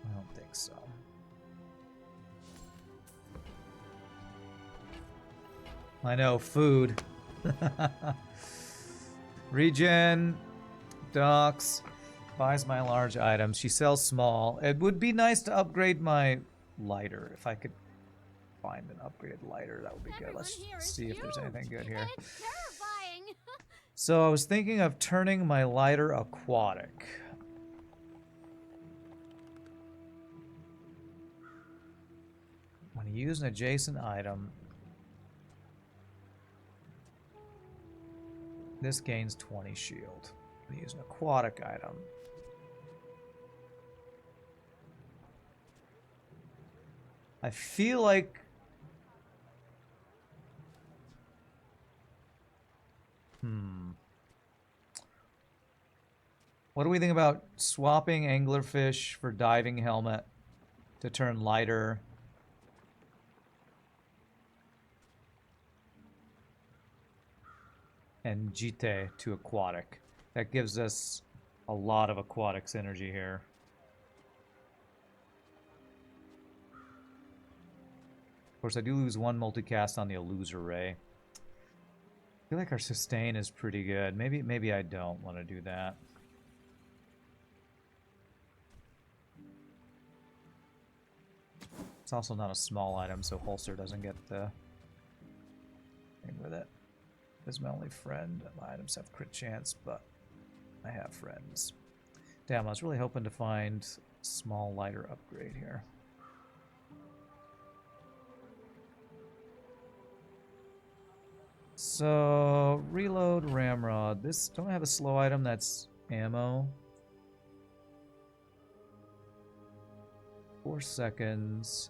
I don't think so. I know, food. Regen, docks, buys my large items. She sells small. It would be nice to upgrade my lighter. If I could find an upgraded lighter, that would be good. Let's see if there's anything good here. It's terrifying. So I was thinking of turning my lighter aquatic. When you use an adjacent item, this gains 20 shield. When you use an aquatic item, I feel like what do we think about swapping anglerfish for diving helmet to turn lighter? And Jite to aquatic. That gives us a lot of aquatic synergy here. Of course, I do lose 1 multicast on the Illuser Ray. I feel like our sustain is pretty good. Maybe I don't want to do that. It's also not a small item, so holster doesn't get the thing with it. Is my only friend. My items have crit chance, but I have friends. Damn, I was really hoping to find small lighter upgrade here. So, reload ramrod. This, don't I have a slow item that's ammo? 4 seconds.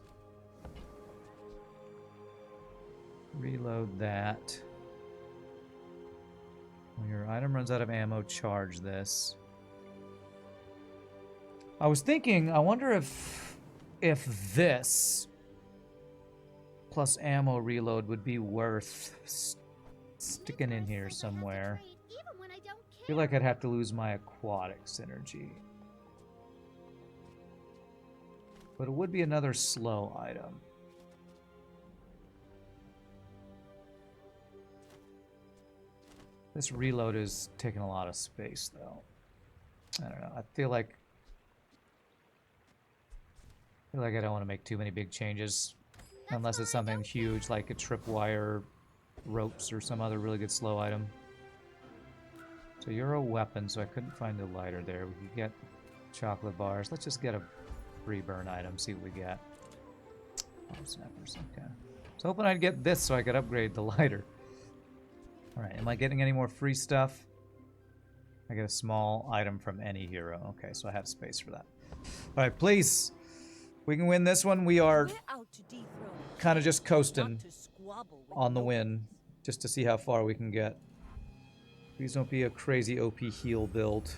Reload that. When your item runs out of ammo, charge this. I was thinking, I wonder if this plus ammo reload would be worth sticking in here somewhere. I feel like I'd have to lose my aquatic synergy. But it would be another slow item. This reload is taking a lot of space, though. I don't know. I feel like I don't want to make too many big changes. Unless it's something huge, like a tripwire, ropes, or some other really good slow item. So you're a weapon, so I couldn't find a lighter there. We could get chocolate bars. Let's just get a free burn item, see what we get. Oh, snappers, okay. So hoping I'd get this so I could upgrade the lighter. Alright, am I getting any more free stuff? I get a small item from any hero. Okay, so I have space for that. Alright, please! We can win this one. We are We're out to dethrone a kind of just king, coasting not to squabble with on the nobles. win, just to see how far we can get. Please don't be a crazy OP heal build.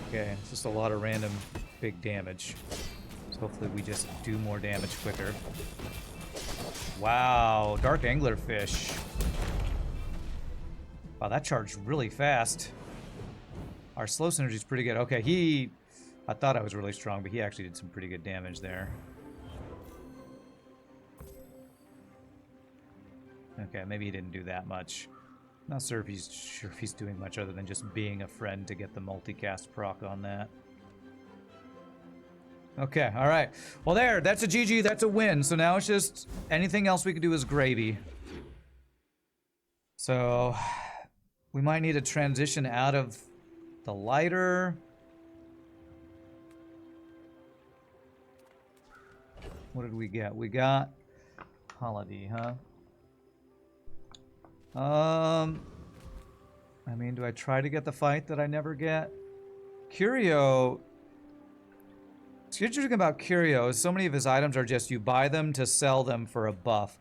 Okay, it's just a lot of random big damage. So hopefully we just do more damage quicker. Wow, Dark Anglerfish. Wow, that charged really fast. Our slow synergy is pretty good. Okay, I thought I was really strong, but he actually did some pretty good damage there. Okay, maybe he didn't do that much. Not sure if he's doing much other than just being a friend to get the multicast proc on that. Okay, alright. Well there, that's a GG, that's a win. So now it's just anything else we can do is gravy. So we might need to transition out of the lighter. What did we get? We got Holiday, huh? I mean, do I try to get the fight that I never get? Curio. What's interesting about Curio is so many of his items are just you buy them to sell them for a buff.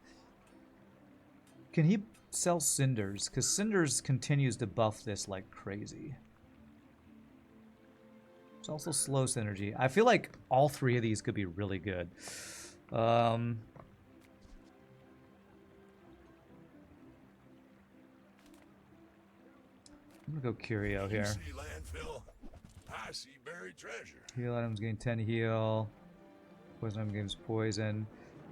Can he sell Cinders? Because Cinders continues to buff this like crazy. It's also slow synergy. I feel like all three of these could be really good. I'm gonna go Curio here. See landfill? I see buried treasure. Heal items gain 10 heal. Poison item gains poison.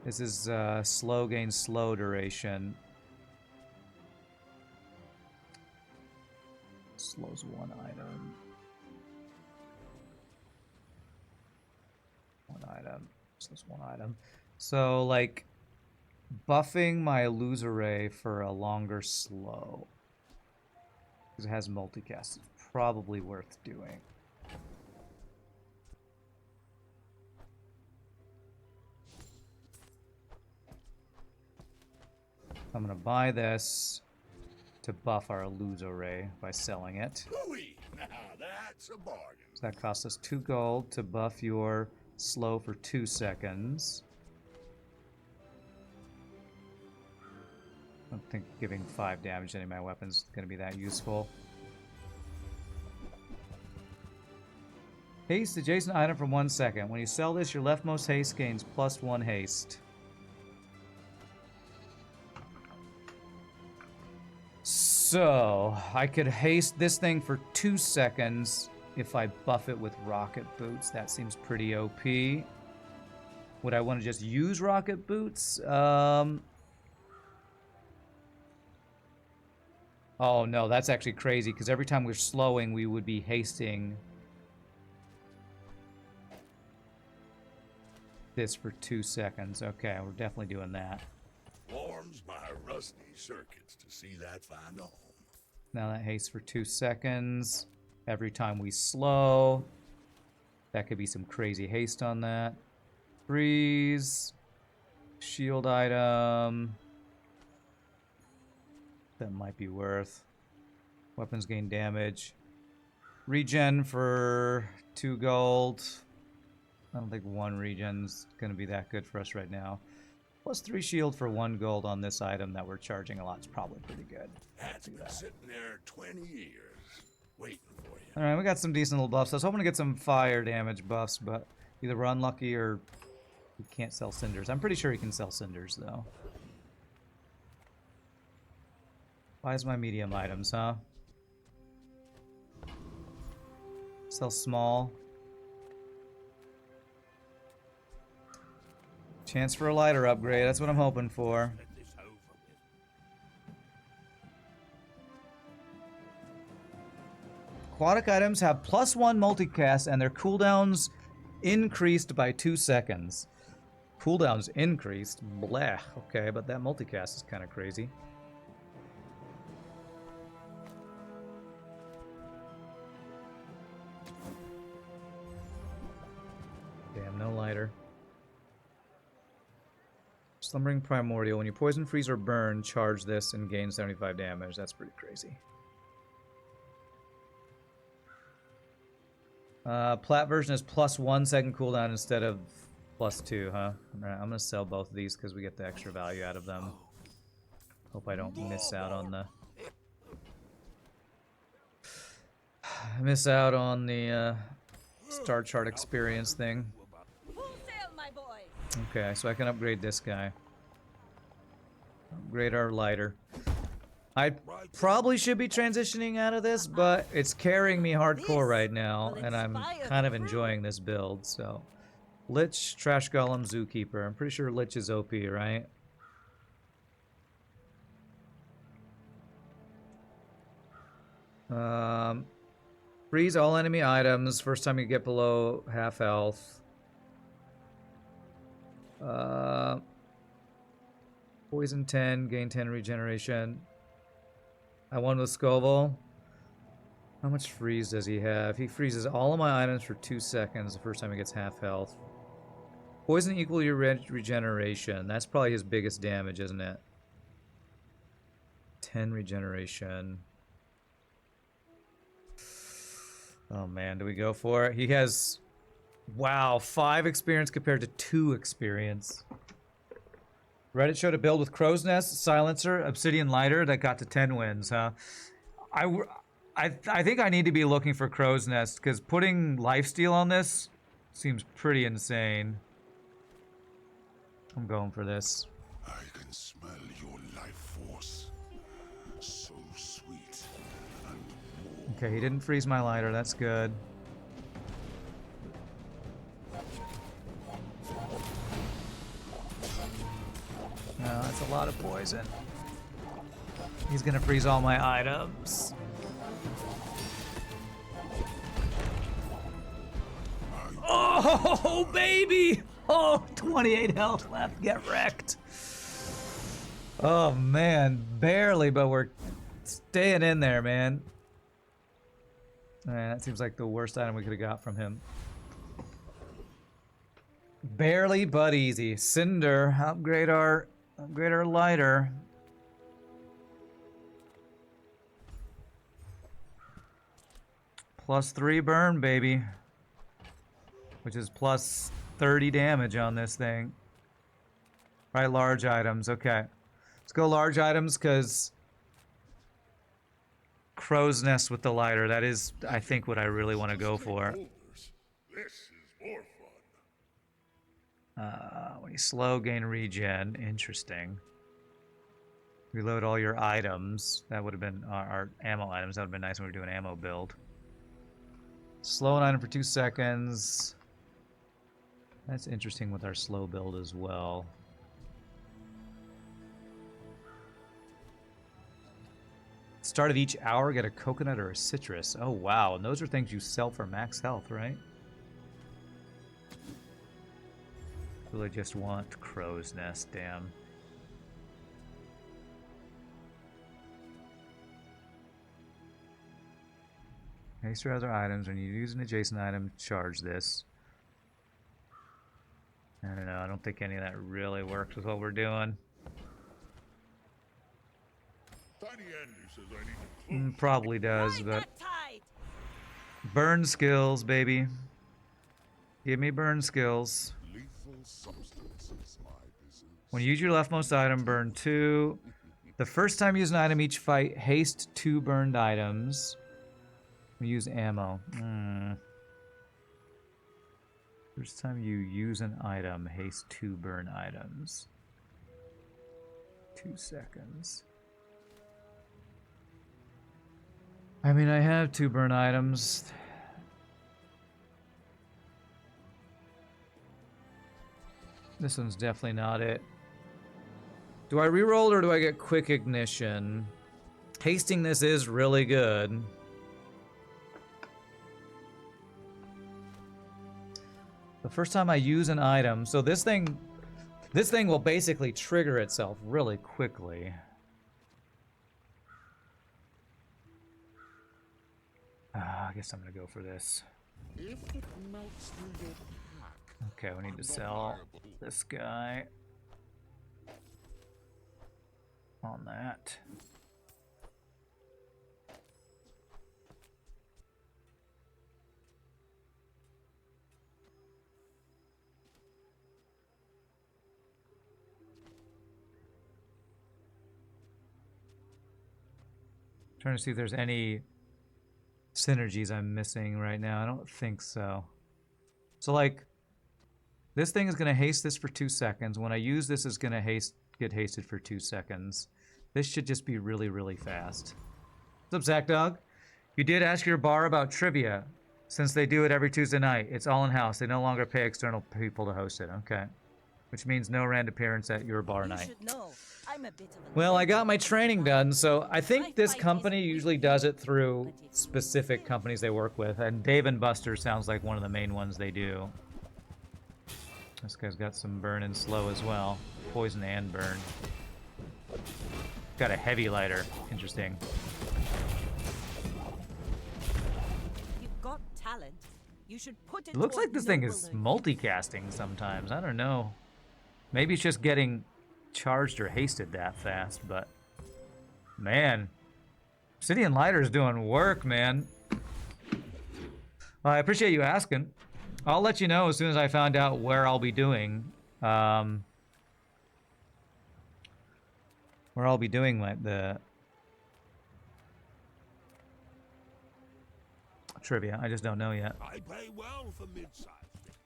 This is slow gain slow duration. Slows one item. One item. Slows one item. So, like, buffing my Illusoray for a longer slow. Because it has multicast. It's probably worth doing. I'm going to buy this to buff our Illusoray by selling it. Hooey! Now that's a bargain. So that costs us 2 gold to buff your slow for 2 seconds. I don't think giving 5 damage to any of my weapons is going to be that useful. Haste adjacent item for 1 second. When you sell this, your leftmost haste gains +1 haste. So, I could haste this thing for 2 seconds if I buff it with rocket boots. That seems pretty OP. Would I want to just use rocket boots? Oh no, that's actually crazy, because every time we're slowing, we would be hasting this for 2 seconds. Okay, we're definitely doing that. Warms my rusty circuits to see that find a home. Now that haste for 2 seconds. Every time we slow. That could be some crazy haste on that. Freeze. Shield item. That might be worth. Weapons gain damage. Regen for 2 gold. I don't think 1 regen's going to be that good for us right now. Plus 3 shield for 1 gold on this item that we're charging a lot is probably pretty good. That's been sitting there 20 years, waiting for you. Alright, we got some decent little buffs. I was hoping to get some fire damage buffs, but either we're unlucky or we can't sell Cinders. I'm pretty sure he can sell Cinders, though. Why is my medium items, huh? Sell small. Chance for a lighter upgrade, that's what I'm hoping for. Aquatic items have +1 multicast and their cooldowns increased by 2 seconds. Cooldowns increased? Blech. Okay, but that multicast is kind of crazy. no lighter. Slumbering Primordial. When you poison, freeze, or burn, charge this and gain 75 damage. That's pretty crazy. Plat version is +1 second cooldown instead of +2, huh? Alright, I'm gonna sell both of these because we get the extra value out of them. Hope I don't miss out on the... star chart experience thing. Full sail, my boy. Okay, so I can upgrade this guy. Upgrade our lighter. I probably should be transitioning out of this, but it's carrying me hardcore right now, and I'm kind of enjoying this build, so... Lich, Trash Golem, Zookeeper. I'm pretty sure Lich is OP, right? Freeze all enemy items first time you get below half health. Poison 10, gain 10 regeneration. I won with Scoville. How much freeze does he have? He freezes all of my items for 2 seconds the first time he gets half health. Poison equal your regeneration. That's probably his biggest damage, isn't it? 10 regeneration. Oh man, do we go for it? He has, wow, 5 experience compared to 2 experience. Reddit showed a build with Crow's Nest, Silencer, Obsidian Lighter that got to 10 wins, huh? I think I need to be looking for Crow's Nest, because putting lifesteal on this seems pretty insane. I'm going for this. I can smell your life force. So sweet and warm. Okay, he didn't freeze my lighter, that's good. No, that's a lot of poison. He's gonna freeze all my items. Oh, baby! Oh, 28 health left. Get wrecked. Oh, man. Barely, but we're staying in there, man. Man, that seems like the worst item we could have got from him. Barely, but easy. Cinder. Upgrade our lighter. +3 burn, baby. Which is plus 30 damage on this thing. Right, large items. Okay. Let's go large items, because Crow's Nest with the lighter. That is, I think, what I really want to go for. This is more fun. When you slow, gain regen. Interesting. Reload all your items. That would have been our ammo items. That would have been nice when we were doing ammo build. Slow an item for 2 seconds. That's interesting with our slow build as well. Start of each hour, get a coconut or a citrus. Oh, wow. And those are things you sell for max health, right? Really just want Crow's Nest, damn. Haste your other items. When you use an adjacent item, charge this. I don't know. I don't think any of that really works with what we're doing. Tiny Andy says I need to close. Probably does, Ride but... that tide. Burn skills, baby. Give me burn skills. Lethal substances, my business. When you use your leftmost item, burn 2. The first time you use an item each fight, haste 2 burned items. We use ammo. First time you use an item, haste 2 burn items. 2 seconds. I mean, I have 2 burn items. This one's definitely not it. Do I reroll or do I get quick ignition? Hasting this is really good. The first time I use an item, so this thing will basically trigger itself really quickly. I guess I'm gonna go for this. If it melts through your pack, Okay, we need to sell this guy on that. Trying to see if there's any synergies I'm missing right now. I don't think so. So like, this thing is going to haste this for 2 seconds. When I use this, it's going to get hasted for 2 seconds. This should just be really, really fast. What's up, Zach Dog? You did ask your bar about trivia. Since they do it every Tuesday night, it's all in-house. They no longer pay external people to host it. Okay. Which means no random appearance at your bar night. Should know. I'm a bit of a Well, I got my legend. training done, so I think this company usually does it through specific companies they work with, and Dave & Buster's sounds like one of the main ones they do. This guy's got some burn and slow as well. Poison and burn. Got a heavy lighter. Interesting. You've got talent. You should put it. It looks toward like this thing noble is ends. multicasting sometimes. I don't know. Maybe it's just getting charged or hasted that fast, but man, Obsidian Lighter's doing work, man. Well, I appreciate you asking. I'll let you know as soon as I found out where I'll be doing the trivia. I just don't know yet. I pay well for mid-sized things.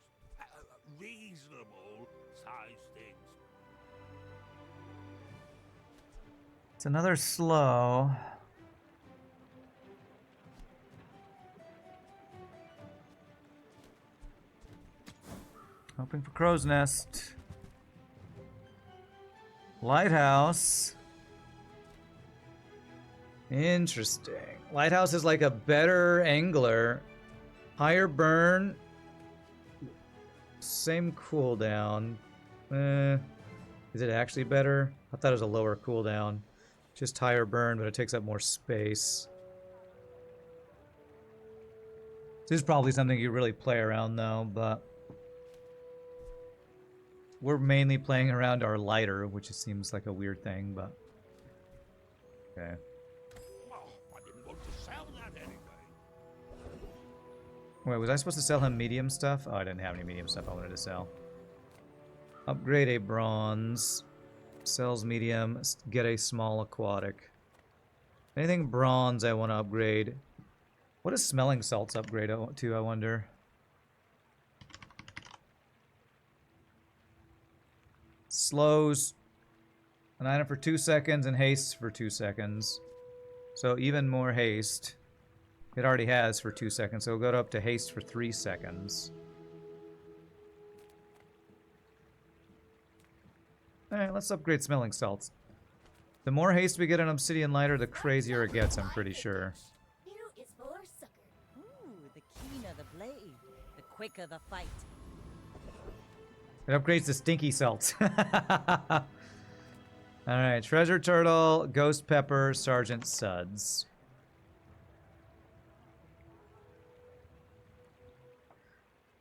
Reasonable sized things. It's another slow. Hoping for Crow's Nest. Lighthouse. Interesting. Lighthouse is like a better angler. Higher burn. Same cooldown. Is it actually better? I thought it was a lower cooldown. Just higher burn, but it takes up more space. This is probably something you really play around though, but we're mainly playing around our lighter, which seems like a weird thing, but okay. Oh, I didn't want to sell that anyway. Wait, was I supposed to sell him medium stuff? Oh, I didn't have any medium stuff I wanted to sell. Upgrade a bronze. Sells medium. Get a small aquatic. Anything bronze I want to upgrade. What does smelling salts upgrade to, I wonder? Slows an item for 2 seconds and hastes for 2 seconds. So even more haste. It already has for 2 seconds, so we'll go up to haste for 3 seconds. Alright, let's upgrade smelling salts. The more haste we get on Obsidian Lighter, the crazier it gets, I'm pretty sure. New is for sucker. Ooh, the keener the blade, the quicker the fight. It upgrades the stinky salts. Alright, Treasure Turtle, Ghost Pepper, Sergeant Suds.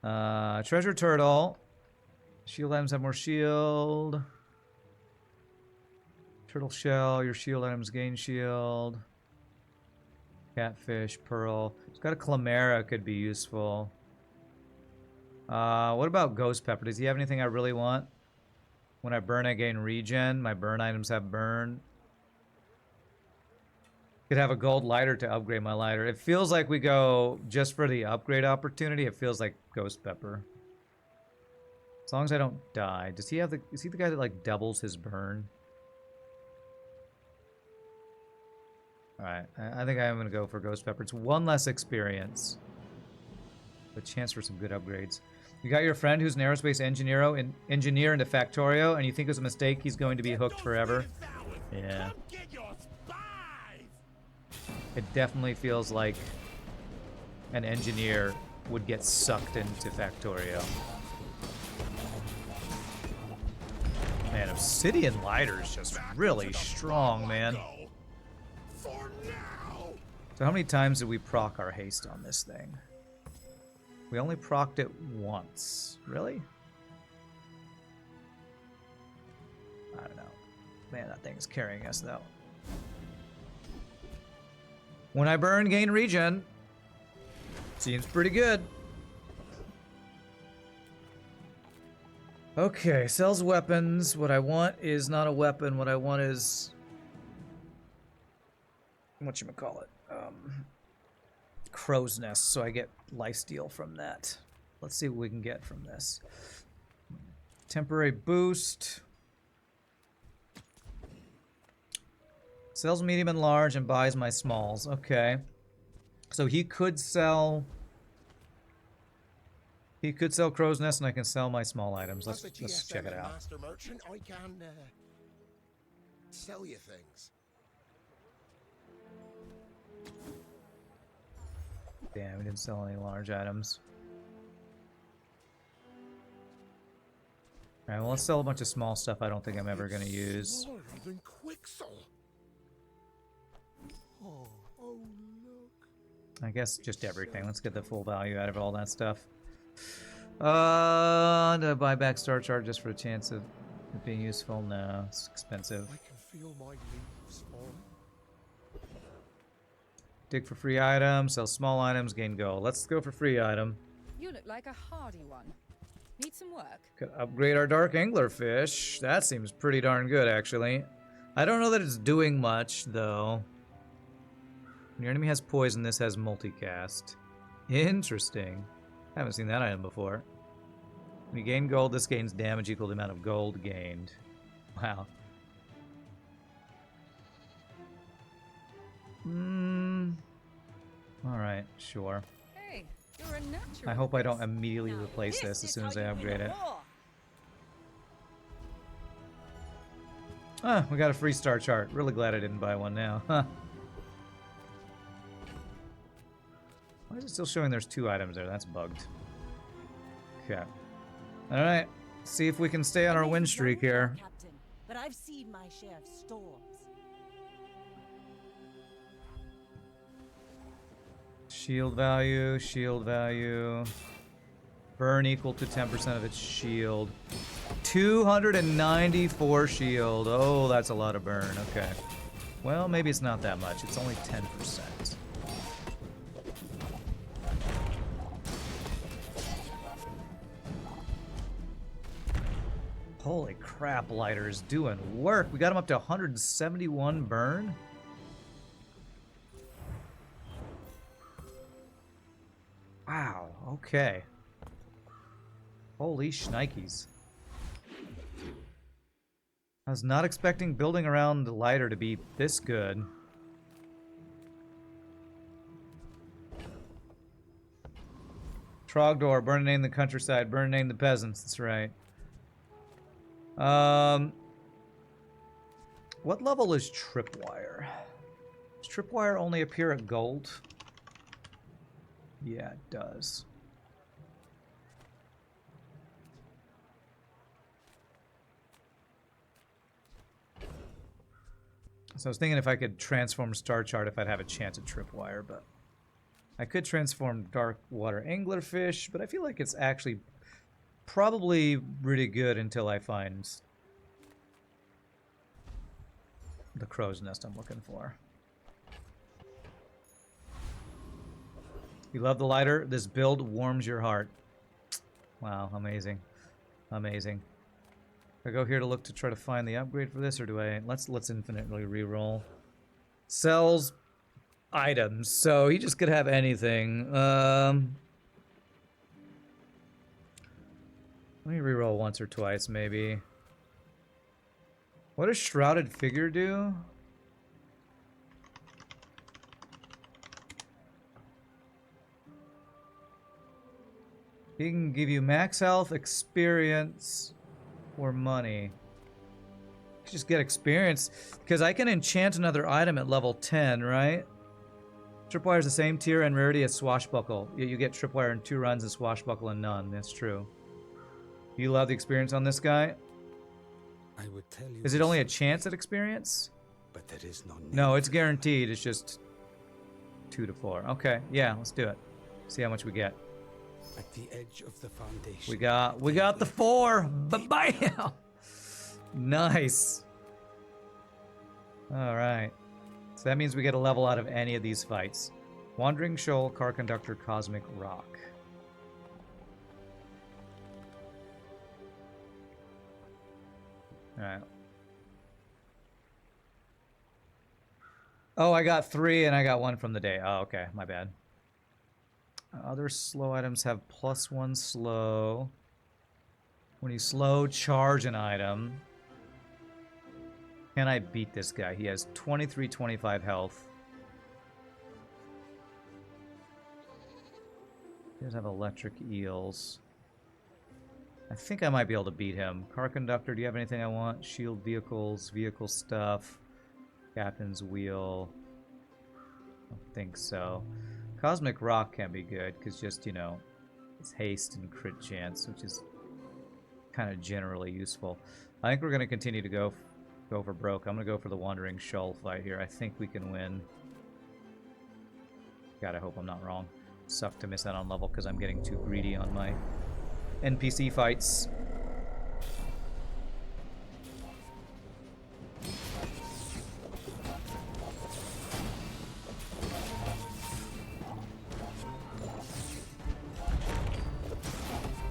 Treasure Turtle. Shield items have more shield. Turtle Shell, your shield items gain shield. Catfish, Pearl. It's got a Chlamera, could be useful. What about Ghost Pepper? Does he have anything I really want? When I burn, I gain regen. My burn items have burn. Could have a gold lighter to upgrade my lighter. It feels like we go just for the upgrade opportunity. It feels like Ghost Pepper. As long as I don't die. Does he have the... Is he the guy that like doubles his burn? Alright, I think I'm gonna go for Ghost Pepper. It's one less experience. A chance for some good upgrades. You got your friend who's an aerospace engineer into Factorio, and you think it was a mistake he's going to be hooked forever? Yeah. It definitely feels like an engineer would get sucked into Factorio. Man, Obsidian Lighter is just really strong, man. So how many times did we proc our haste on this thing? We only procced it once. Really? Man, that thing's carrying us, though. When I burn, gain regen. Seems pretty good. Okay, sells weapons. What I want is not a weapon. What I want is... whatchamacallit? Crow's Nest, so I get lifesteal from that. Let's see what we can get from this. Temporary boost. Sells medium and large and buys my smalls. Okay. So he could sell... he could sell Crow's Nest and I can sell my small items. Let's check it out. Master merchant, I can sell you things. Damn, we didn't sell any large items. Alright, well, let's sell a bunch of small stuff I don't think I'm ever going to use. Smaller than Quixel. Oh, look. I guess just everything. Let's get the full value out of all that stuff. Do I buy back Star Chart just for a chance of it being useful? No, it's expensive. I can feel my leaves falling. Dig for free items, sell small items, gain gold. Let's go for free item. You look like a hardy one. Need some work? Could upgrade our Dark Anglerfish. That seems pretty darn good, actually. I don't know that it's doing much, though. When your enemy has poison, this has multicast. Interesting. Haven't seen that item before. When you gain gold, this gains damage equal to the amount of gold gained. Wow. Alright, sure. Hey, you're a natural. I hope I don't immediately replace this as soon as I upgrade it. Ah, we got a free Star Chart. Really glad I didn't buy one now. Huh. Why is it still showing there's 2 items there? That's bugged. Okay. Alright. See if we can stay on our win streak here. Captain, but I've seen my share of storms. Shield value, shield value. Burn equal to 10% of its shield. 294 shield. Oh, that's a lot of burn. Okay. Well, maybe it's not that much. It's only 10%. Holy crap, Lighter is doing work. We got him up to 171 burn. Wow, okay. Holy shnikes. I was not expecting building around the Lighter to be this good. Trogdor, burn and name the countryside, burn and name the peasants, that's right. What level is Tripwire? Does Tripwire only appear at gold? Yeah, it does. So I was thinking if I could transform Star Chart if I'd have a chance at Tripwire, but I could transform Dark Water Anglerfish, but I feel like it's actually probably really good until I find the Crow's Nest I'm looking for. You love the Lighter? This build warms your heart. Wow, amazing. Amazing. Do I go here to look to try to find the upgrade for this, or do I... Let's infinitely reroll. Sells items, so he just could have anything. Let me reroll once or twice, maybe. What does Shrouded Figure do? He can give you max health, experience, or money. Just get experience, because I can enchant another item at level 10, right? Tripwire is the same tier and rarity as Swashbuckle. You get Tripwire in 2 runs and Swashbuckle in none. That's true. You love the experience on this guy? I would tell you. Is it only a chance at experience? But there is no need. No, it's guaranteed. It's just 2 to 4. Okay, yeah, let's do it. See how much we get. At the edge of the foundation. We got the 4. Bam! Nice. Alright. So that means we get a level out of any of these fights. Wandering Shoal, Car Conductor, Cosmic Rock. Alright. Oh, I got 3 and I got 1 from the day. Oh, okay. My bad. Other slow items have +1 slow. When you slow, charge an item. Can I beat this guy? He has 23-25 health. He does have electric eels. I think I might be able to beat him. Car Conductor, do you have anything I want? Shield vehicles, vehicle stuff. Captain's wheel. I don't think so. Cosmic Rock can be good, because just, you know, it's haste and crit chance, which is kind of generally useful. I think we're going to continue to go for broke. I'm going to go for the Wandering Shoal fight here. I think we can win. God, I hope I'm not wrong. Suck to miss out on level because I'm getting too greedy on my NPC fights.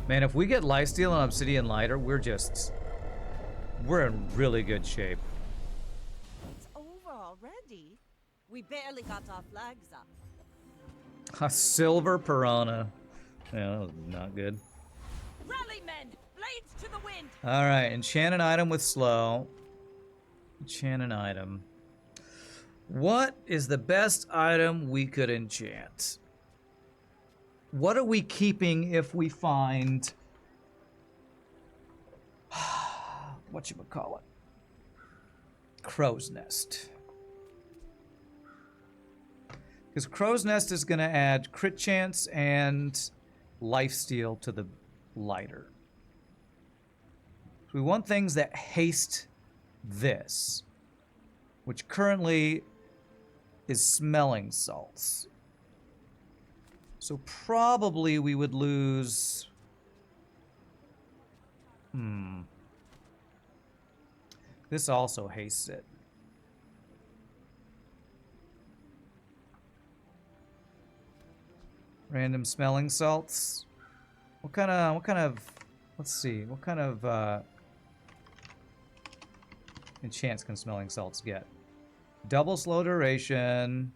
Man, if we get Lifesteal and Obsidian Lighter, we're in really good shape. It's over already. We barely got our flags up. A silver piranha. Yeah, that was not good. Rally, men! Blades to the wind! Alright, enchant an item with slow. Enchant an item. What is the best item we could enchant? What are we keeping if we find... whatchamacallit? Crow's Nest. Because Crow's Nest is going to add crit chance and lifesteal to the lighter. So we want things that haste this, which currently is smelling salts. So probably we would lose... This also hastes it. Random smelling salts. What kind of, let's see, what kind of, enchants can smelling salts get? Double slow duration,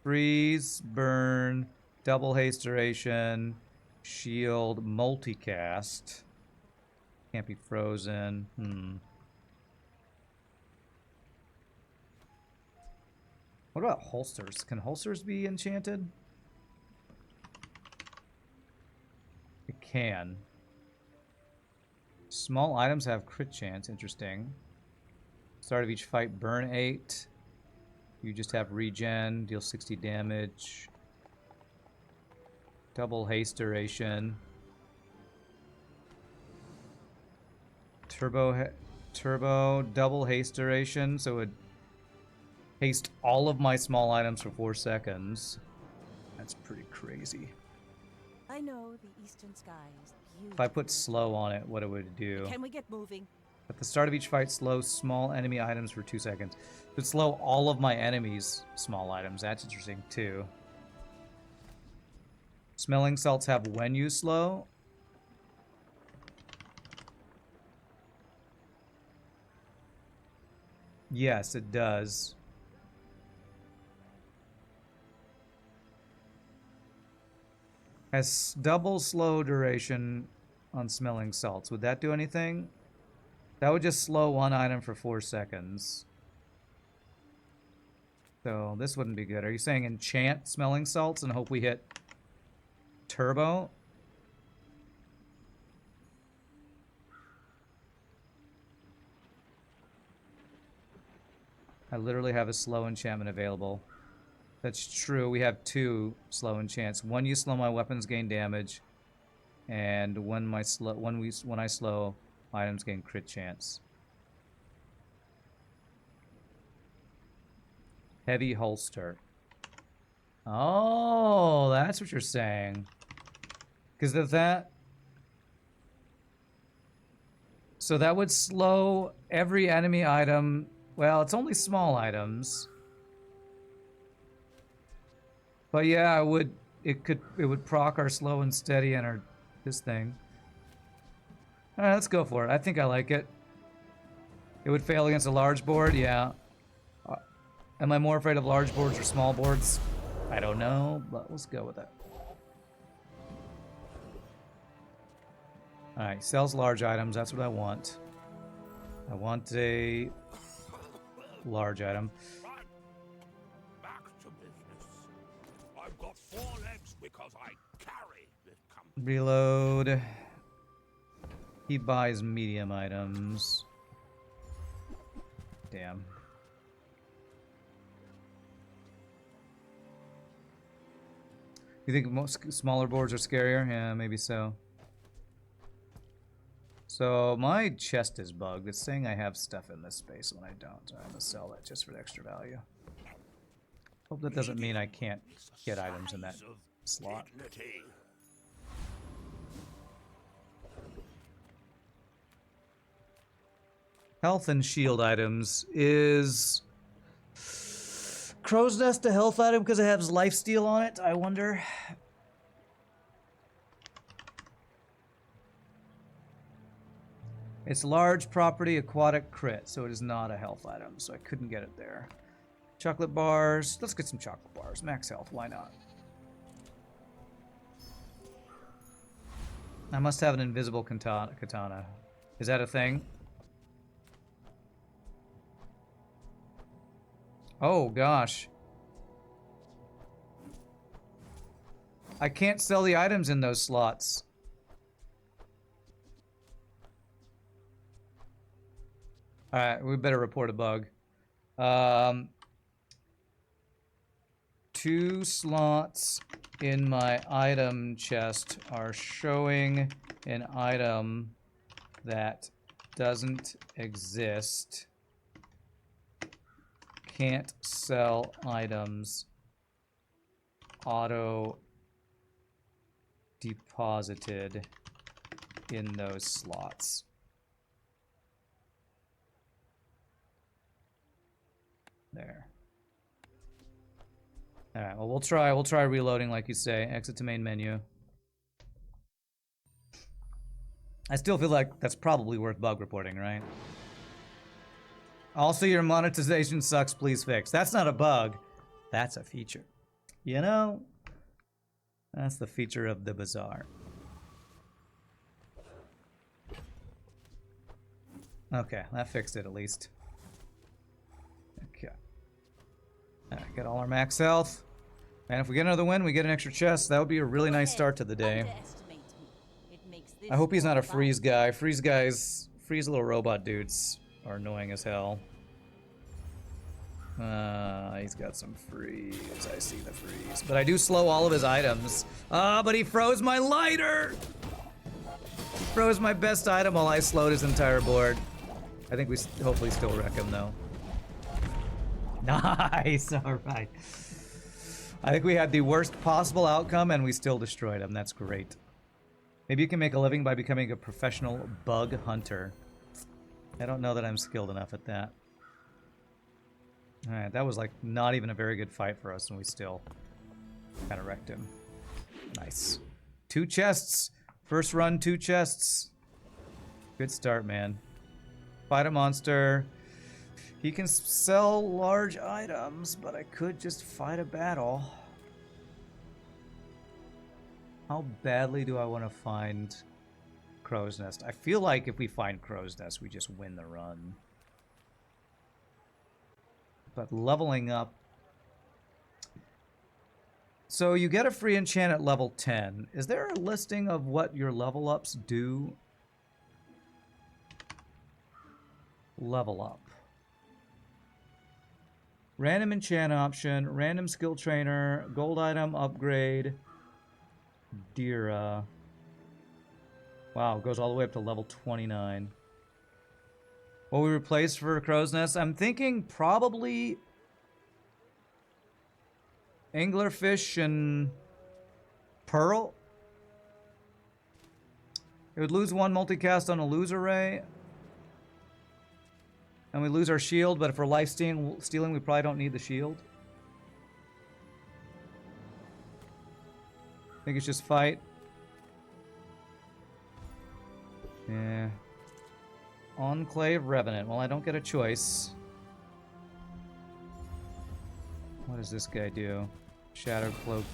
freeze, burn, double haste duration, shield, multicast. Can't be frozen. What about holsters? Can holsters be enchanted? It can. Small items have crit chance. Interesting. Start of each fight, burn 8. You just have regen, deal 60 damage. Double haste duration. Turbo, double haste duration, so it haste all of my small items for 4 seconds. That's pretty crazy. I know the eastern sky is beautiful. If I put slow on it, what it would do? Can we get moving? At the start of each fight, slow small enemy items for 2 seconds. But slow all of my enemies' small items. That's interesting too. Smelling salts have when you slow. Yes, it does. Has double slow duration on smelling salts. Would that do anything? That would just slow one item for 4 seconds. So this wouldn't be good. Are you saying enchant smelling salts and hope we hit turbo? I literally have a slow enchantment available. That's true. We have 2 slow enchants. When you slow, my weapons gain damage, and when I slow, items gain crit chance. Heavy holster. Oh, that's what you're saying. Because of that. So that would slow every enemy item. Well, it's only small items. But yeah, it would proc our slow and steady and our this thing. Alright, let's go for it. I think I like it. It would fail against a large board, yeah. Am I more afraid of large boards or small boards? I don't know, but let's go with it. Alright, sells large items, that's what I want. I want a large item. Right. Back to business. I've got 4 legs because I carry this company. Reload. He buys medium items. Damn. You think most smaller boards are scarier? Yeah, maybe so. So my chest is bugged. It's saying I have stuff in this space when I don't. I'm gonna sell that just for the extra value. Hope that doesn't mean I can't get items in that slot. Dignity. Health and shield items is Crow's Nest a health item because it has lifesteal on it? I wonder. It's large property aquatic crit, so it is not a health item, so I couldn't get it there. Chocolate bars. Let's get some chocolate bars. Max health, why not? I must have an invisible katana. Is that a thing? Oh, gosh. I can't sell the items in those slots. Alright, we better report a bug. 2 slots in my item chest are showing an item that doesn't exist. Can't sell items. Auto deposited in those slots. There. Alright, well we'll try reloading like you say. Exit to main menu. I still feel like that's probably worth bug reporting, right? Also, your monetization sucks, please fix. That's not a bug. That's a feature. You know? That's the feature of the Bazaar. Okay, that fixed it at least. Okay. Alright, got all our max health. And if we get another win, we get an extra chest. That would be a really nice start to the day. I hope he's not a freeze guy. Freeze little robot dudes are annoying as hell. He's got some freeze. I see the freeze. But I do slow all of his items. But he froze my lighter! He froze my best item while I slowed his entire board. I think we hopefully still wreck him, though. Nice, alright. I think we had the worst possible outcome and we still destroyed him. That's great. Maybe you can make a living by becoming a professional bug hunter. I don't know that I'm skilled enough at that. Alright, that was like not even a very good fight for us and we still kind of wrecked him. Nice. 2 chests. First run, 2 chests. Good start, man. Fight a monster. He can sell large items, but I could just fight a battle. How badly do I want to find Crow's Nest? I feel like if we find Crow's Nest, we just win the run. But leveling up... So you get a free enchant at level 10. Is there a listing of what your level ups do? Level up. Random enchant option, random skill trainer, gold item upgrade, Dira. Wow, goes all the way up to level 29. What we replace for Crow's Nest? I'm thinking probably anglerfish and pearl. It would lose 1 multicast on a lose array. And we lose our shield, but if we're life stealing, we probably don't need the shield. I think it's just fight. Yeah. Enclave Revenant. Well, I don't get a choice. What does this guy do? Shadow Cloak,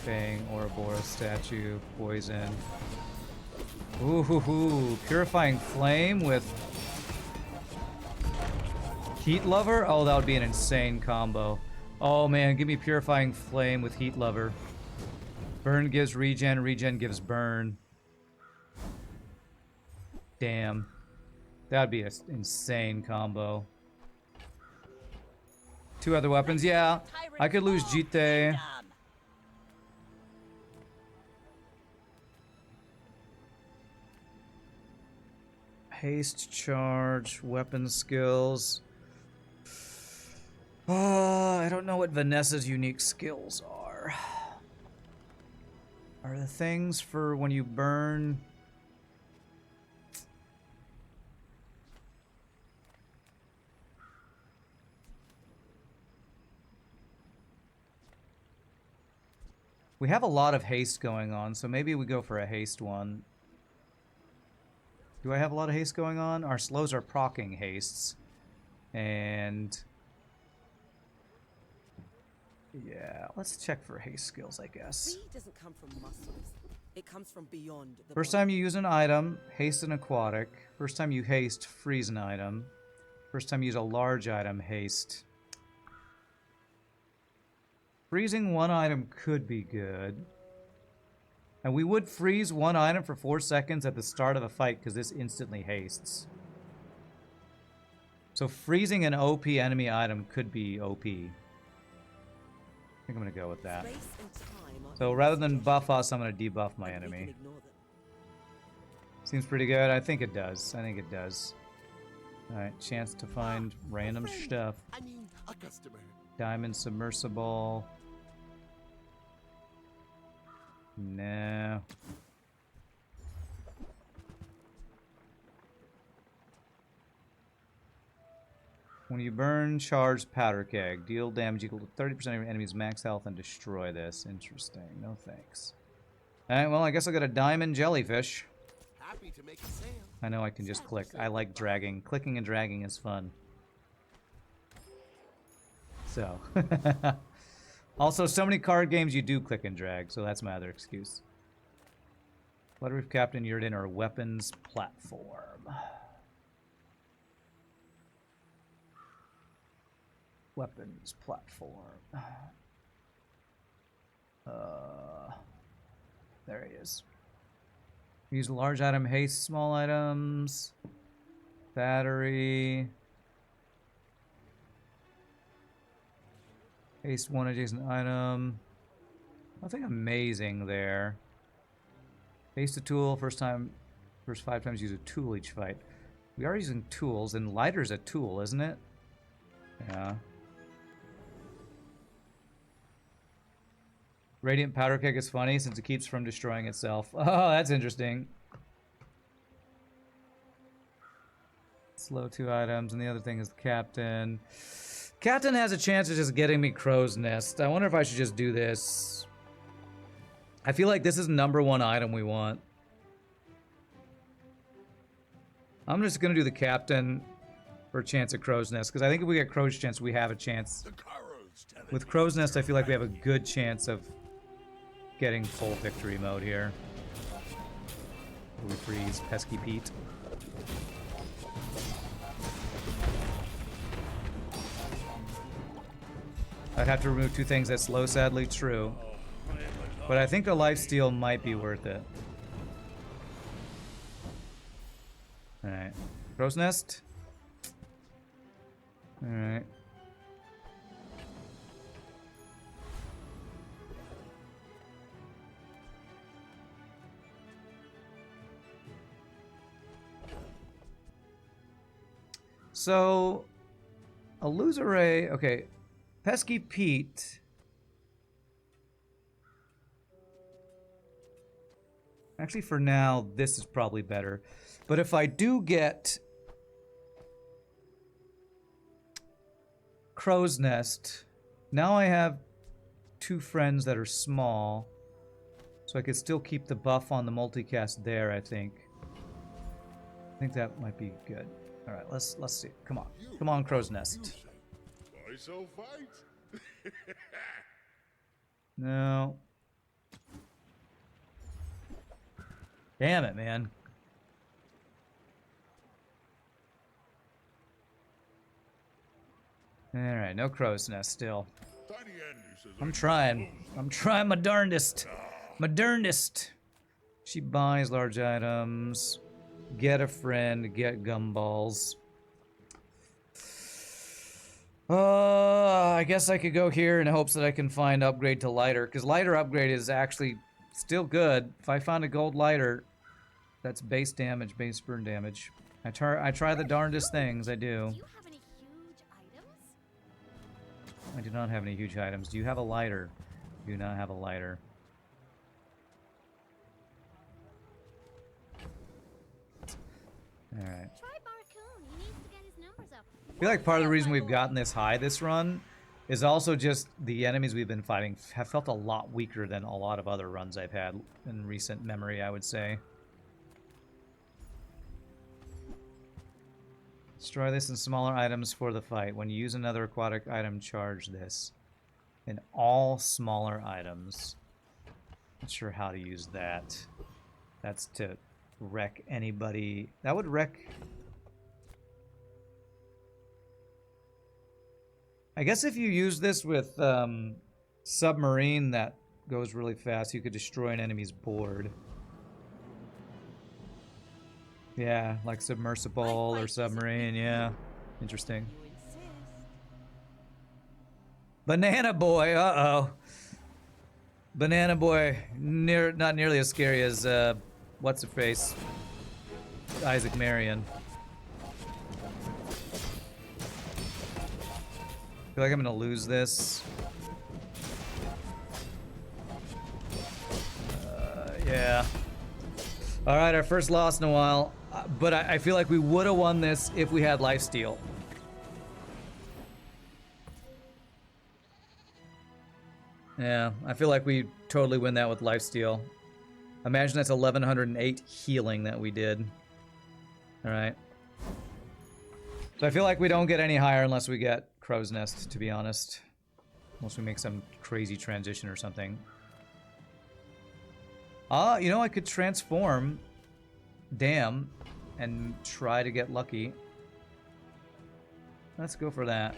Fang, Ouroboros Statue, Poison. Ooh, hoo, hoo. Purifying Flame with Heat Lover? Oh, that would be an insane combo. Oh man, give me Purifying Flame with Heat Lover. Burn gives regen, regen gives burn. Damn. That'd be an insane combo. 2 other weapons, yeah. I could lose Jite. Haste, charge, weapon skills. I don't know what Vanessa's unique skills are. Are the things for when you burn... We have a lot of haste going on, so maybe we go for a haste one. Do I have a lot of haste going on? Our slows are proccing hastes. And... yeah, let's check for haste skills, I guess. Speed doesn't come from muscles. It comes from beyond the First body. time you use an item, haste an aquatic. First time you haste, freeze an item. First time you use a large item, haste. Freezing one item could be good. And we would freeze one item for 4 seconds at the start of a fight because this instantly hastes. So freezing an OP enemy item could be OP. I think I'm going to go with that. Space and time are So rather than buff us, I'm going to debuff my we can enemy. ignore them. Seems pretty good. I think it does. I think it does. Alright, chance to find random stuff. I mean, a customer. Diamond submersible. No. When you burn, charge powder keg. Deal damage equal to 30% of your enemy's max health and destroy this. Interesting. No thanks. Alright, well, I guess I got a diamond jellyfish. Happy to make a sale. I know I can just click. I like dragging. Clicking and dragging is fun. So. Also, so many card games you do click and drag, so that's my other excuse. Bloodreef Captain Yurden or weapons platform. Weapons platform. There he is. Use large item, haste small items. Battery. Haste one adjacent item. Nothing amazing there. Haste a tool. First 5 times use a tool each fight. We are using tools, and lighter's a tool, isn't it? Yeah. Radiant powder keg is funny since it keeps from destroying itself. Oh, that's interesting. Slow 2 items, and the other thing is the captain. Captain has a chance of just getting me Crow's Nest. I wonder if I should just do this. I feel like this is #1 item we want. I'm just gonna do the captain for a chance at Crow's Nest, because I think if we get Crow's Nest, we have a chance. With Crow's Nest, I feel like we have a good chance of getting full victory mode here. We freeze Pesky Pete. I'd have to remove 2 things that's slow, sadly true. But I think a lifesteal might be worth it. Alright. Crow's Nest? Alright. So, a loser ray, okay. Pesky Pete. Actually, for now, this is probably better. But if I do get Crow's Nest. Now I have 2 friends that are small. So I could still keep the buff on the multicast there, I think. I think that might be good. Alright, let's see. Come on. Come on, Crow's Nest. I shall fight. No. Damn it, man. Alright, no Crow's Nest still. I'm trying. I'm trying my darndest. My darndest. She buys large items. Get a friend. Get gumballs. I guess I could go here in hopes that I can find upgrade to lighter, because lighter upgrade is actually still good. If I found a gold lighter, that's base damage, base burn damage. I try the darndest things, I do. Do you have any huge items? I do not have any huge items. Do you have a lighter? Do not have a lighter. Alright. Try Barcoon. He needs to get his numbers up. I feel like part of the reason we've gotten this high this run is also just the enemies we've been fighting have felt a lot weaker than a lot of other runs I've had in recent memory, I would say. Destroy this in smaller items for the fight. When you use another aquatic item, charge this. In all smaller items. Not sure how to use that. That's to wreck anybody. That would wreck... I guess if you use this with submarine that goes really fast, you could destroy an enemy's board. Yeah, like submersible or submarine, yeah. Interesting. Banana Boy, uh-oh. Banana Boy, not nearly as scary as, what's-her-face? Isaac Marion. I feel like I'm gonna lose this. Yeah. Alright, our first loss in a while. But I feel like we would have won this if we had lifesteal. Yeah, I feel like we totally win that with lifesteal. Imagine that's 1108 healing that we did. Alright. So I feel like we don't get any higher unless we get Crow's Nest, to be honest. Unless we make some crazy transition or something. You know, I could transform Dam and try to get lucky. Let's go for that.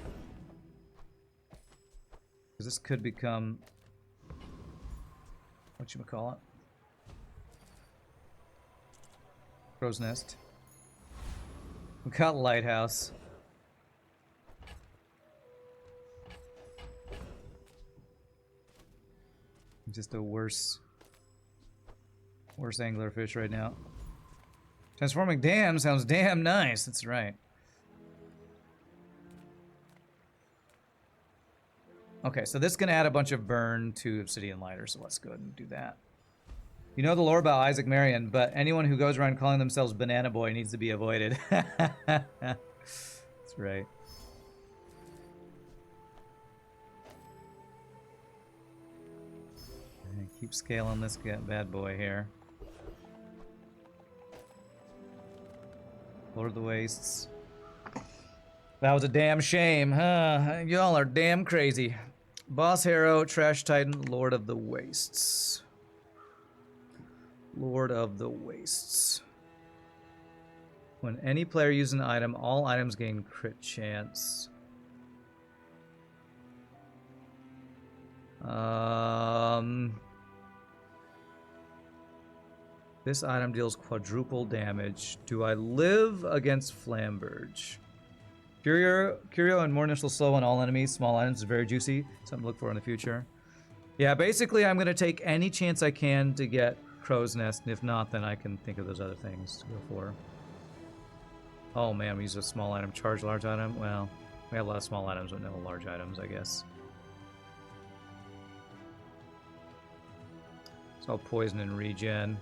Because this could become... whatchamacallit? Crow's Nest. We got Lighthouse. Just a worse anglerfish right now. Transforming Dam sounds damn nice. That's right. Okay, so this can add a bunch of burn to Obsidian Lighter, so let's go ahead and do that. You know the lore about Isaac Marion, but anyone who goes around calling themselves Banana Boy needs to be avoided. That's right. Keep scaling this bad boy here. Lord of the Wastes. That was a damn shame, huh? Y'all are damn crazy. Boss Hero, Trash Titan, Lord of the Wastes. Lord of the Wastes. When any player uses an item, all items gain crit chance. This item deals quadruple damage. Do I live against Flamberge? Curio and more initial slow on all enemies. Small items is very juicy. Something to look for in the future. Yeah, basically I'm going to take any chance I can to get Crow's Nest. And if not, then I can think of those other things to go for. Oh man, we use a small item. Charge large item. Well, we have a lot of small items, but no large items, I guess. It's all poison and regen.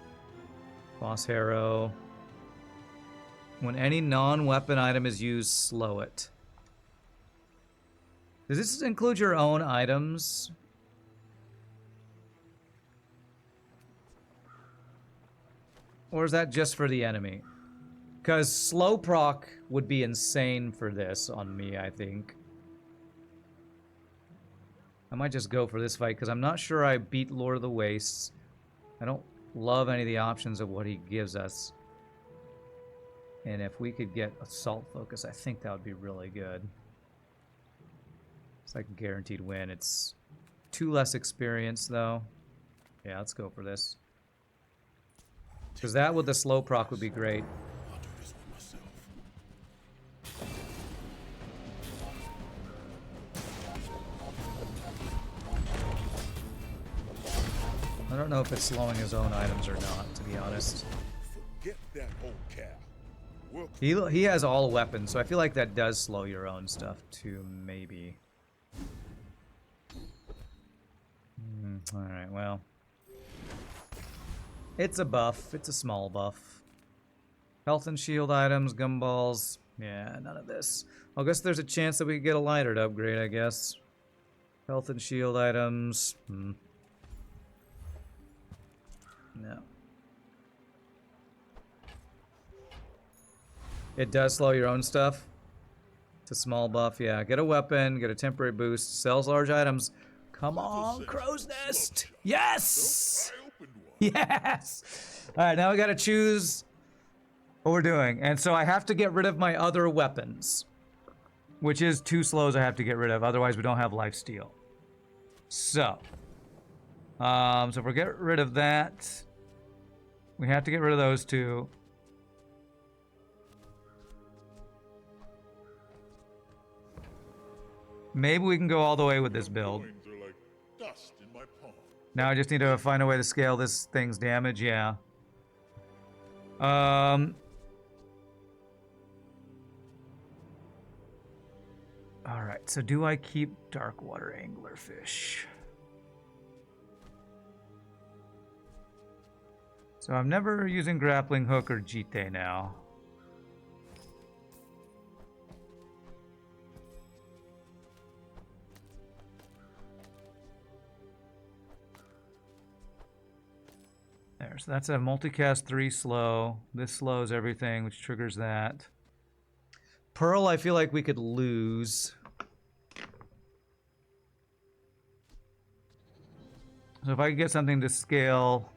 Boss Harrow. When any non-weapon item is used, slow it. Does this include your own items? Or is that just for the enemy? Because slow proc would be insane for this on me, I think. I might just go for this fight, because I'm not sure I beat Lord of the Wastes. I don't love any of the options of what he gives us. And if we could get Assault Focus, I think that would be really good. It's like a guaranteed win. It's 2 less experience, though. Yeah, let's go for this. Because that with the slow proc would be great. I'll do this one myself. I don't know if it's slowing his own items or not, to be honest. Forget that whole cow. He has all weapons, so I feel like that does slow your own stuff too, maybe. Alright, well. It's a buff. It's a small buff. Health and shield items, gumballs. Yeah, none of this. I guess there's a chance that we could get a lighter to upgrade, I guess. Health and shield items. No. It does slow your own stuff. It's a small buff, yeah. Get a weapon, get a temporary boost, sells large items. Come on, Crow's Nest! Yes! Yes! Alright, now we gotta choose what we're doing. And so I have to get rid of my other weapons. Which is 2 slows I have to get rid of, otherwise we don't have lifesteal. So if we get rid of that, we have to get rid of those 2. Maybe we can go all the way with this build. Now I just need to find a way to scale this thing's damage, yeah. Alright, so do I keep Darkwater Anglerfish? So I'm never using Grappling Hook or Jite now. There, so that's a multicast 3 slow. This slows everything, which triggers that. Pearl, I feel like we could lose. So if I could get something to scale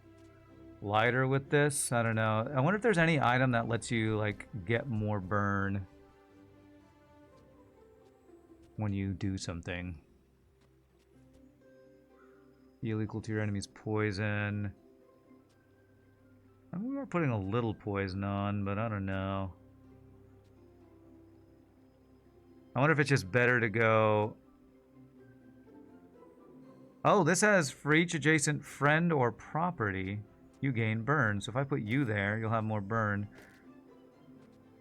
lighter with this, I don't know. I wonder if there's any item that lets you, like, get more burn when you do something. Heal equal to your enemy's poison. I mean, we were putting a little poison on, but I don't know. I wonder if it's just better to go... Oh, this has for each adjacent friend or property, you gain burn. So if I put you there, you'll have more burn.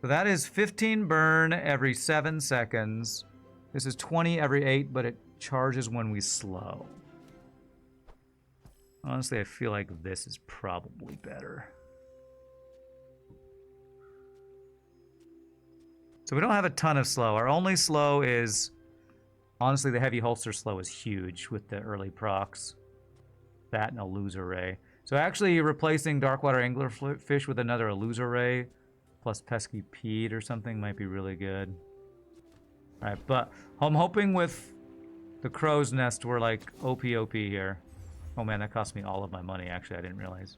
So that is 15 burn every 7 seconds. This is 20 every 8, but it charges when we slow. Honestly, I feel like this is probably better. So we don't have a ton of slow. Our only slow is... Honestly, the heavy holster slow is huge with the early procs. That and Illuser Ray. So actually replacing Darkwater Anglerfish with another Illuser Ray plus Pesky Pete or something might be really good. Alright, but I'm hoping with the Crow's Nest we're like OP here. Oh man, that cost me all of my money actually, I didn't realize.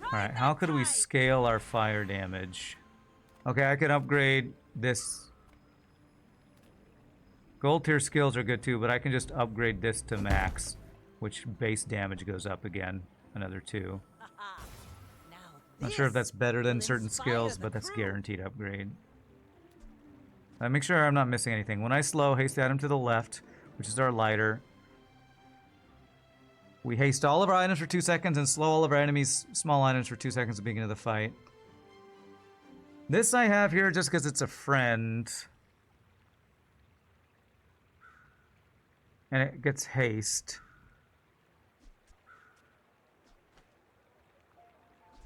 Alright, how could we scale our fire damage? Okay, I could upgrade this. Gold tier skills are good too, but I can just upgrade this to max, which base damage goes up again, another 2. Not sure if that's better than certain skills, but that's guaranteed upgrade. Make sure I'm not missing anything. When I slow, haste the item to the left, which is our lighter. We haste all of our items for 2 seconds and slow all of our enemies' small items for 2 seconds at the beginning of the fight. This I have here just because it's a friend. And it gets haste.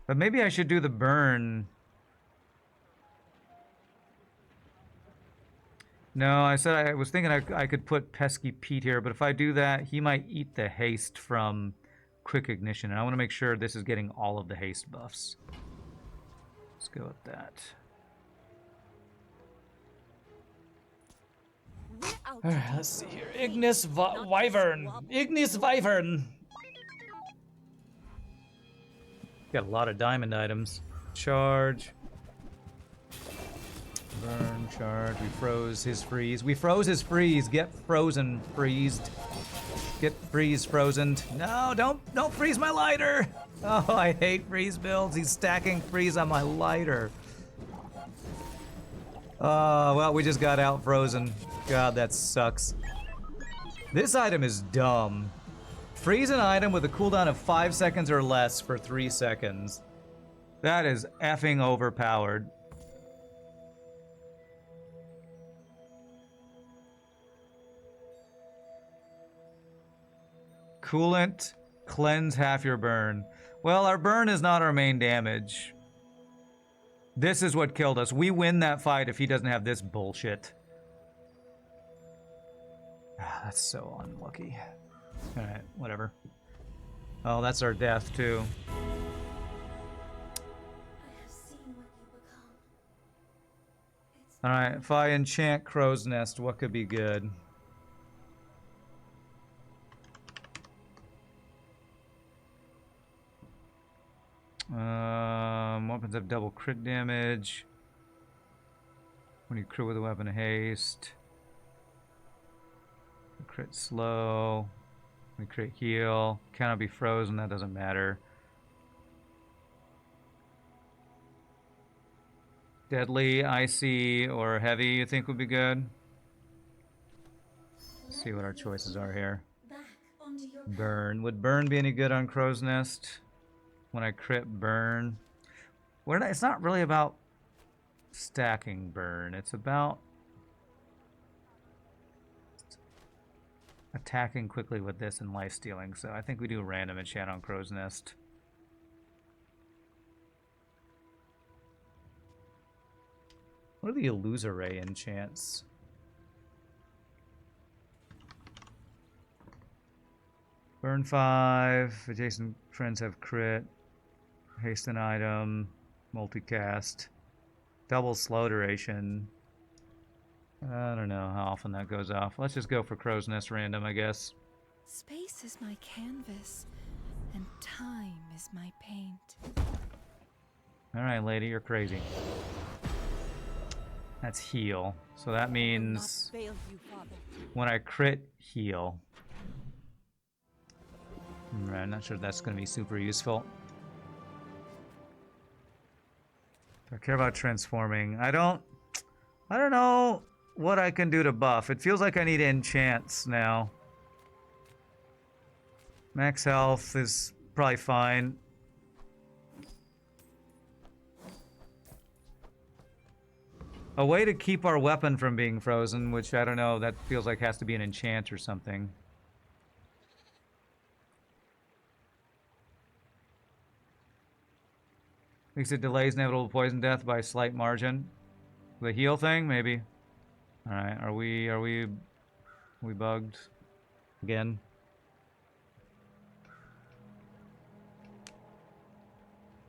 But maybe I should do the burn. No, I said I was thinking I could put Pesky Pete here, but if I do that, he might eat the haste from Quick Ignition, and I want to make sure this is getting all of the haste buffs. Let's go with that. Alright, let's see here. Ignis Wyvern! Ignis Wyvern! Got a lot of diamond items. Charge. Burn, charge. We froze his freeze. We froze his freeze. Get frozen, freezed. Get freeze frozen. No, don't freeze my lighter! Oh, I hate freeze builds. He's stacking freeze on my lighter. Oh, well, we just got out frozen. God, that sucks. This item is dumb. Freeze an item with a cooldown of 5 seconds or less for 3 seconds. That is effing overpowered. Coolant, cleanse half your burn. Well, our burn is not our main damage. This is what killed us. We win that fight if he doesn't have this bullshit. Ah, that's so unlucky. Alright, whatever. Oh, that's our death, too. Alright, if I enchant Crow's Nest, what could be good? Weapons have double crit damage. When you crit with a weapon, haste. Crit slow. We crit heal. Cannot be frozen, that doesn't matter. Deadly, icy, or heavy you think would be good? Let's see what our choices are here. Burn. Would burn be any good on Crow's Nest? When I crit burn. It's not really about stacking burn. It's about attacking quickly with this and life stealing. So I think we do random enchant on Crow's Nest. What are the illusory enchants? Burn 5. Adjacent friends have crit. Haste an item. Multicast. Double slow duration. I don't know how often that goes off. Let's just go for Crow's Nest random, I guess. Space is my canvas, and time is my paint. Alright, lady, you're crazy. That's heal. So that means when I crit, heal. Right, I'm not sure that's going to be super useful. Do I care about transforming? I don't know what I can do to buff. It feels like I need enchants now. Max health is probably fine. A way to keep our weapon from being frozen, which I don't know, that feels like has to be an enchant or something. Thinks it delays inevitable poison death by a slight margin. The heal thing, maybe. All right, are we bugged again?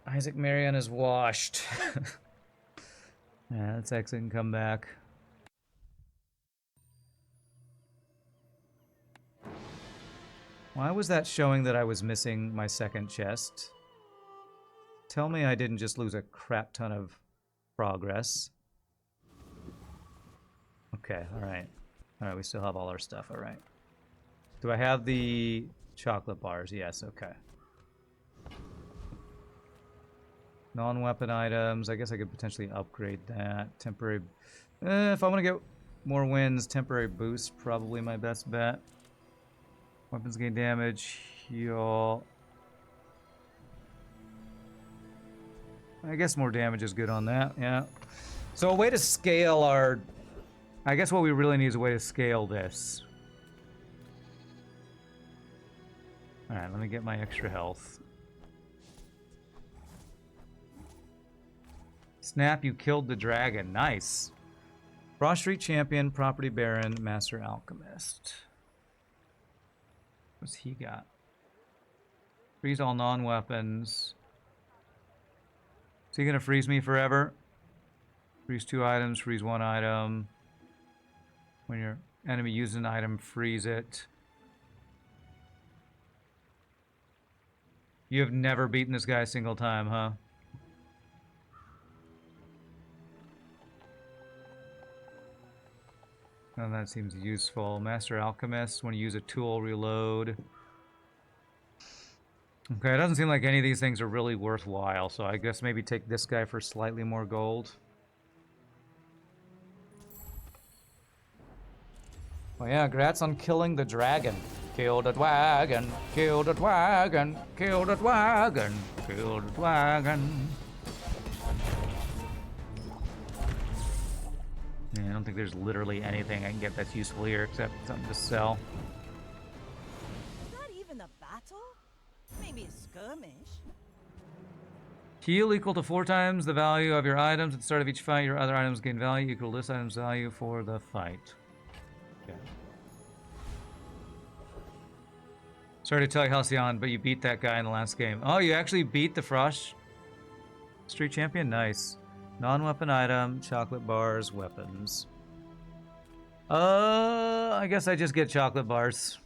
Isaac Marion is washed. Yeah, let's exit and come back. Why was that showing that I was missing my second chest? Tell me I didn't just lose a crap ton of progress. Okay, alright. Alright, we still have all our stuff, alright. Do I have the chocolate bars? Yes, okay. Non-weapon items. I guess I could potentially upgrade that. Temporary... if I want to get more wins, temporary boost, probably my best bet. Weapons gain damage. Heal. I guess more damage is good on that, yeah. So a way to scale our... I guess what we really need is a way to scale this. Alright, let me get my extra health. Snap, you killed the dragon. Nice. Frost Street Champion, Property Baron, Master Alchemist. What's he got? Freeze all non-weapons. Is he gonna freeze me forever? Freeze 2 items, freeze 1 item. When your enemy uses an item, freeze it. You have never beaten this guy a single time, huh? Oh, that seems useful. Master Alchemist, when you use a tool, reload. Okay, it doesn't seem like any of these things are really worthwhile, so I guess maybe take this guy for slightly more gold. Oh yeah, congrats on killing the dragon. Kill the dragon, kill the dragon, kill the dragon, kill the dragon. Yeah, I don't think there's literally anything I can get that's useful here except something to sell. Not even a battle? Maybe a skirmish? Heal equal to 4 times the value of your items at the start of each fight. Your other items gain value equal to this item's value for the fight. Okay. Sorry to tell you, Halcyon, but you beat that guy in the last game. Oh, you actually beat the Frost Street Champion? Nice. Non-weapon item, chocolate bars, weapons. I guess I just get chocolate bars.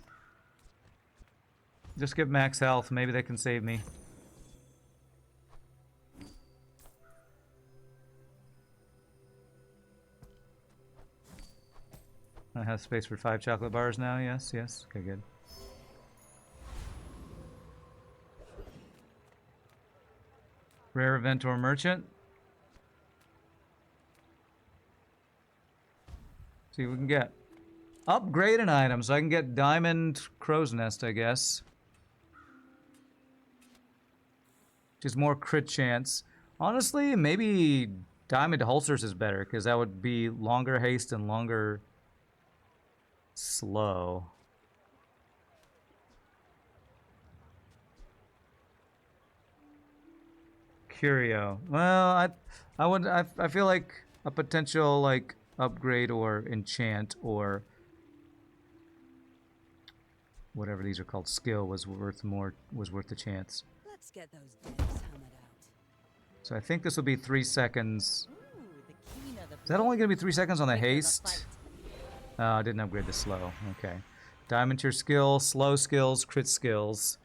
Just get max health. Maybe they can save me. I have space for 5 chocolate bars now. Yes, yes. Okay, good. Rare event or merchant. See what we can get. Upgrade an item, so I can get Diamond Crow's Nest, I guess. Which is more crit chance. Honestly, maybe Diamond Holsters is better, because that would be longer haste and longer slow. Curio. Well, I feel like a potential like upgrade or enchant or whatever these are called skill was worth the chance. Let's get those devs hammered out. So I think this will be 3 seconds. Ooh, the keener the Is that only going to be 3 seconds on the quicker the haste? fight. Oh, I didn't upgrade the slow. Okay. Diamond tier skill, slow skills, crit skills.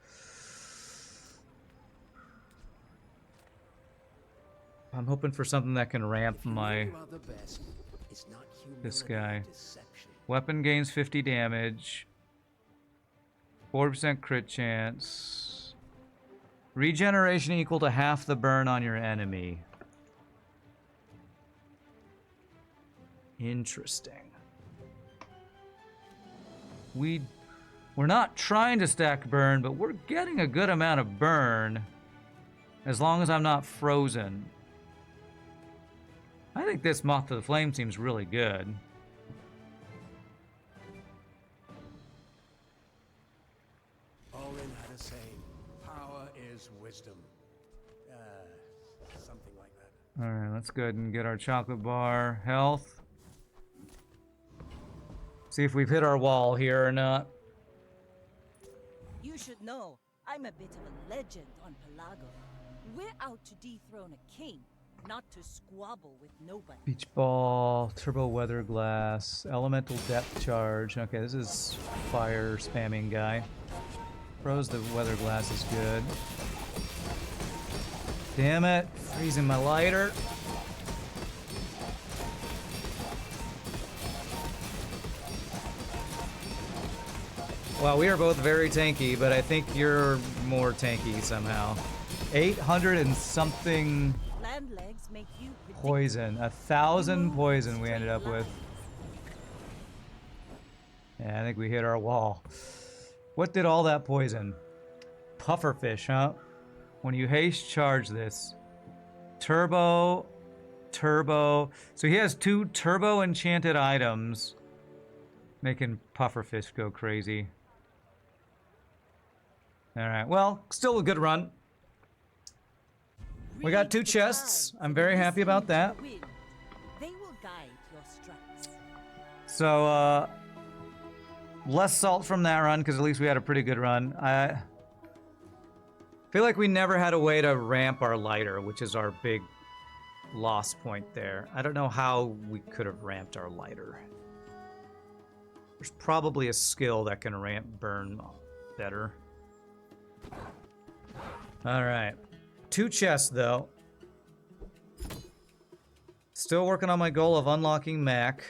I'm hoping for something that can ramp my this guy. Weapon gains 50 damage. 40% crit chance. Regeneration equal to half the burn on your enemy. Interesting. We're not trying to stack burn, but we're getting a good amount of burn as long as I'm not frozen. I think this Moth to the Flame seems really good. Orin had a saying, power is wisdom. Something like that. Alright, let's go ahead and get our chocolate bar health. See if we've hit our wall here or not. You should know, I'm a bit of a legend on Pelago. We're out to dethrone a king, not to squabble with nobody. Beach ball, turbo weather glass, elemental depth charge. Okay, this is fire spamming guy. Froze the weather glass is good. Damn it, freezing my lighter. Wow, we are both very tanky, but I think you're more tanky somehow. 800 and something Land legs make you poison. 1,000 poison we ended up with. Yeah, I think we hit our wall. What did all that poison? Pufferfish, huh? When you haste charge this. Turbo. So he has 2 turbo enchanted items. Making Pufferfish go crazy. Alright, well, still a good run. We got 2 chests. I'm very happy about that. They will guide your strikes. So, less salt from that run, because at least we had a pretty good run. I feel like we never had a way to ramp our lighter, which is our big loss point there. I don't know how we could have ramped our lighter. There's probably a skill that can ramp burn better. Alright. 2 chests, though. Still working on my goal of unlocking Mac.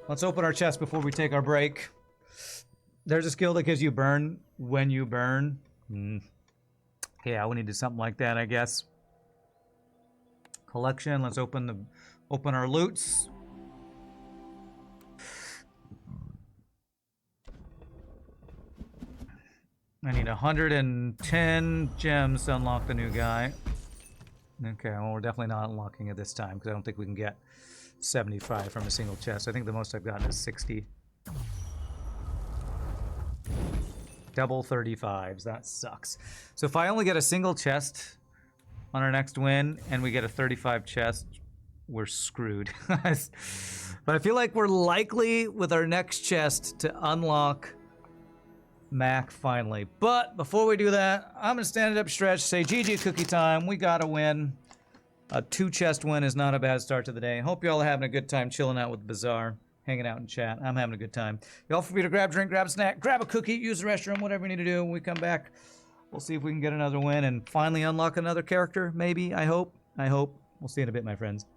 Let's open our chest before we take our break. There's a skill that gives you burn when you burn. Yeah, we need to do something like that, I guess. Collection. Let's open our loots. I need 110 gems to unlock the new guy. Okay, well, we're definitely not unlocking it this time because I don't think we can get 75 from a single chest. I think the most I've gotten is 60. Double 35s. That sucks. So if I only get a single chest on our next win and we get a 35 chest, we're screwed. But I feel like we're likely with our next chest to unlock Mac finally. But before we do that, I'm gonna stand it up stretch, say GG cookie time. We gotta win. A 2 chest win is not a bad start to the day. Hope y'all are having a good time chilling out with Bazaar, hanging out in chat. I'm having a good time. Y'all feel free to grab a drink, grab a snack, grab a cookie, use the restroom, whatever you need to do. When we come back, we'll see if we can get another win and finally unlock another character. Maybe. I hope. We'll see you in a bit, my friends.